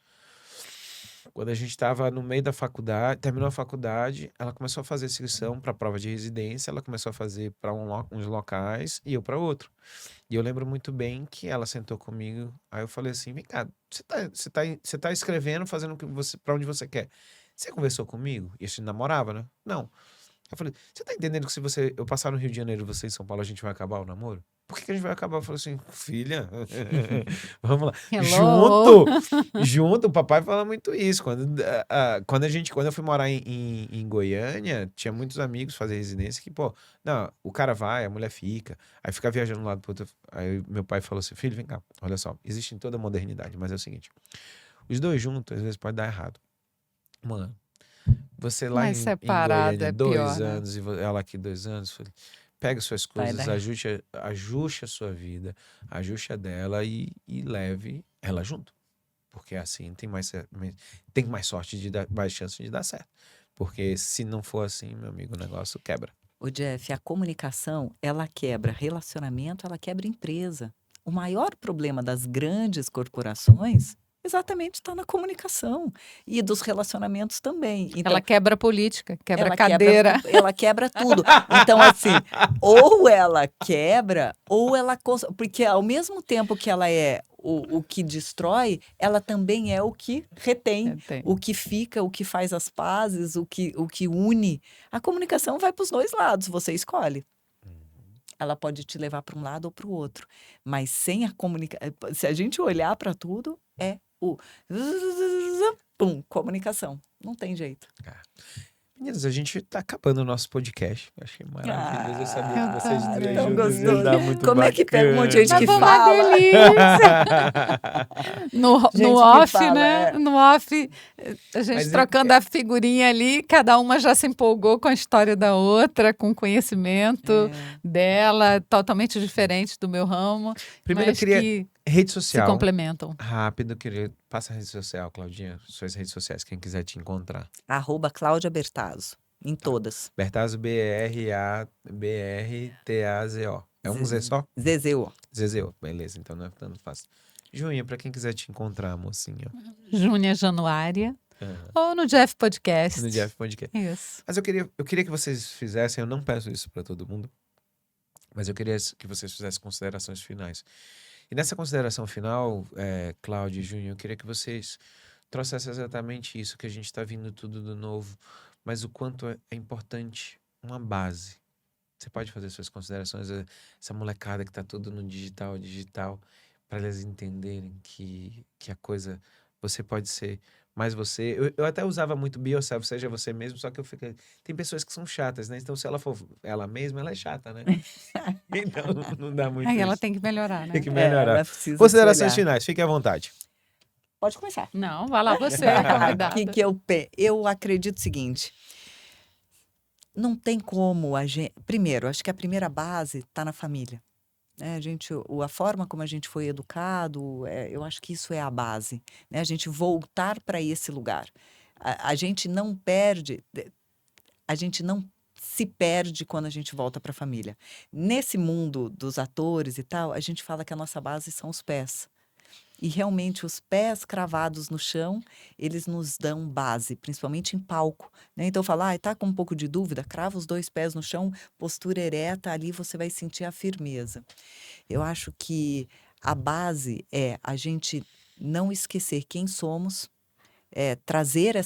Quando a gente estava no meio da faculdade, terminou a faculdade, ela começou a fazer inscrição para prova de residência, ela começou a fazer para uns locais e eu para outro. E eu lembro muito bem que ela sentou comigo, aí eu falei assim, vem cá, você tá escrevendo, fazendo para onde você quer. Você conversou comigo? E a gente namorava, né? Não. Eu falei, você tá entendendo que se eu passar no Rio de Janeiro e você em São Paulo, a gente vai acabar o namoro? Por que a gente vai acabar? Eu falei assim, filha, vamos lá. Hello. Junto, o papai fala muito isso. Quando eu fui morar em Goiânia, tinha muitos amigos fazer residência que, pô, não, o cara vai, a mulher fica, aí fica viajando de um lado pro outro. Aí meu pai falou assim, filho, vem cá, olha só, existe em toda a modernidade, mas é o seguinte, os dois juntos, às vezes pode dar errado. Mano, você lá Mas em separado Goiânia, é 2 pior, né? anos, e ela aqui 2 anos, falei, pega suas Vai coisas, dar. ajuste a sua vida, ajuste a dela e leve ela junto. Porque assim tem mais sorte mais chance de dar certo. Porque se não for assim, meu amigo, o negócio quebra. O Jeff, a comunicação, ela quebra relacionamento, ela quebra empresa. O maior problema das grandes corporações exatamente está na comunicação e dos relacionamentos também. Então, Ela quebra a política, quebra ela a cadeira. ela quebra tudo. Então, assim, ou ela quebra, ou ela... Porque ao mesmo tempo que ela é o que destrói, ela também é o que retém, Tem. o que fica, o que faz as pazes, o que une. A comunicação vai para os dois lados, você escolhe. Ela pode te levar para um lado ou para o outro. Mas sem a comunicação... Se a gente olhar para tudo, é o... Pum, comunicação. Não tem jeito. Meninas, a gente tá acabando o nosso podcast. Eu achei maravilhoso. Eu sabia que Ah, vocês tão três tão juntas iam gostoso. dar muito Como é que pega um monte de gente Mas que foi uma fala? No Gente que off, fala, né? é. No off, a gente Mas trocando a figurinha ali, cada uma já se empolgou com a história da outra, com o conhecimento dela, totalmente diferente do meu ramo, Primeiro eu mas queria que rede se social. complementam. Rápido, passa a rede social, Claudinha. Suas redes sociais, quem quiser te encontrar. @Cláudia Bertazzo, em todas. Bertazzo, BRTAZO. É um Z só? ZZO. ZZO, beleza, então não é tanto fácil. Júnia, pra quem quiser te encontrar, mocinha. Júnia Januária, Aham. ou no Jeff Podcast. No Jeff Podcast. Isso. Mas eu queria que vocês fizessem, eu não peço isso pra todo mundo, mas eu queria que vocês fizessem considerações finais. E nessa consideração final, Cláudia e Júnior, eu queria que vocês trouxessem exatamente isso, que a gente está vindo tudo do novo, mas o quanto é importante uma base. Você pode fazer suas considerações, essa molecada que está tudo no digital, para eles entenderem que a coisa, você pode ser mais você. Eu até usava muito be yourself, seja você mesmo, só que tem pessoas que são chatas, né? Então, se ela for ela mesma, ela é chata, né? Então, não dá muito Aí ela isso. tem que melhorar, né? Tem que melhorar. Ela precisa Considerações se olhar. finais, fique à vontade. Pode começar. Não, vai lá você, convidada. Que eu acredito o seguinte. Não tem como a gente... Primeiro, acho que a primeira base está na família. né? A forma como a gente foi educado, eu acho que isso é a base, né? A gente voltar para esse lugar. A gente não perde, a gente não se perde quando a gente volta para a família. Nesse mundo dos atores e tal, a gente fala que a nossa base são os pés. E realmente os pés cravados no chão, eles nos dão base, principalmente em palco, né? Então fala, tá com um pouco de dúvida, crava os 2 pés no chão, postura ereta, ali você vai sentir a firmeza. Eu acho que a base é a gente não esquecer quem somos, trazer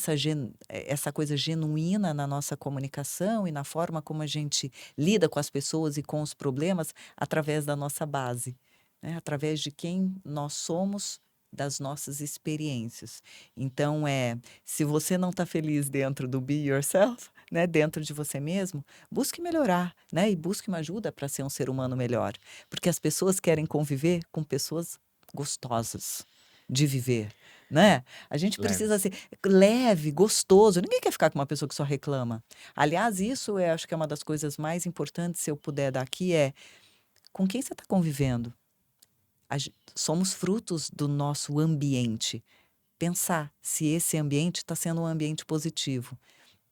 essa coisa genuína na nossa comunicação e na forma como a gente lida com as pessoas e com os problemas através da nossa base, né? Através de quem nós somos, das nossas experiências. Então, se você não está feliz dentro do Be Yourself, né, dentro de você mesmo, busque melhorar, né, e busque uma ajuda para ser um ser humano melhor. Porque as pessoas querem conviver com pessoas gostosas de viver, né? A gente precisa Leve. ser leve, gostoso. Ninguém quer ficar com uma pessoa que só reclama. Aliás, isso eu acho que é uma das coisas mais importantes, se eu puder dar aqui, com quem você está convivendo. Somos frutos do nosso ambiente. Pensar se esse ambiente está sendo um ambiente positivo.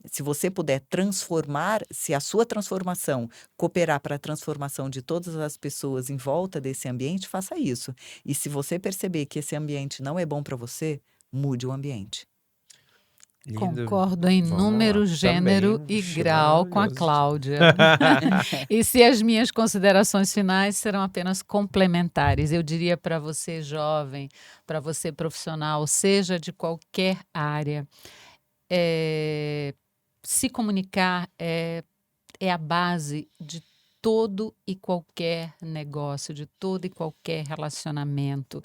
Se você puder transformar, se a sua transformação cooperar para a transformação de todas as pessoas em volta desse ambiente, faça isso. E se você perceber que esse ambiente não é bom para você, mude o ambiente. Lindo. Concordo em Vamos lá. número, gênero Também, e achei grau com a maravilhoso. Cláudia. E se as minhas considerações finais serão apenas complementares, eu diria para você jovem, para você profissional, seja de qualquer área, se comunicar é a base de todo e qualquer negócio, de todo e qualquer relacionamento.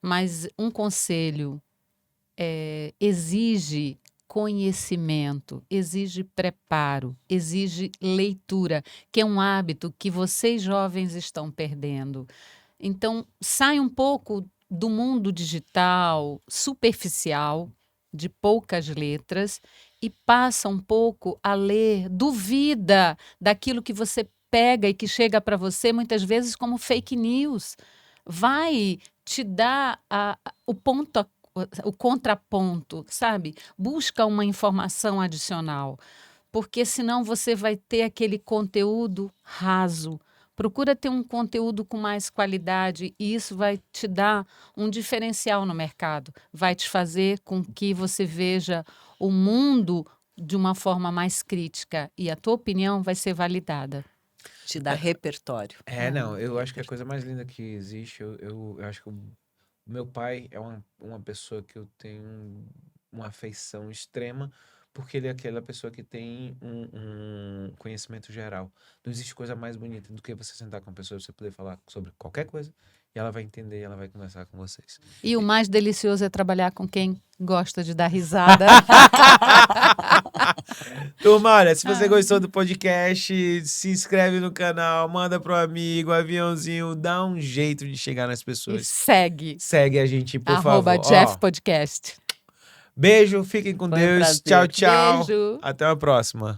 Mas um conselho exige conhecimento, exige preparo, exige leitura, que é um hábito que vocês jovens estão perdendo. Então, sai um pouco do mundo digital superficial, de poucas letras, e passa um pouco a ler, duvida daquilo que você pega e que chega para você muitas vezes como fake news. Vai te dar o contraponto, sabe? Busca uma informação adicional, porque senão você vai ter aquele conteúdo raso. Procura ter um conteúdo com mais qualidade e isso vai te dar um diferencial no mercado. Vai te fazer com que você veja o mundo de uma forma mais crítica e a tua opinião vai ser validada. Te dá repertório. Não, eu acho que a coisa mais linda que existe, eu acho que o meu pai é uma pessoa que eu tenho uma afeição extrema, porque ele é aquela pessoa que tem um conhecimento geral. Não existe coisa mais bonita do que você sentar com uma pessoa e você poder falar sobre qualquer coisa e ela vai entender e ela vai conversar com vocês. E o mais delicioso é trabalhar com quem gosta de dar risada. Turma, olha, se você gostou do podcast, se inscreve no canal, manda pro amigo, aviãozinho, dá um jeito de chegar nas E pessoas. segue. Segue a gente, por @Jeff favor. Podcast. Beijo, fiquem com Foi um Deus. prazer. Tchau, tchau. Beijo. Até a próxima.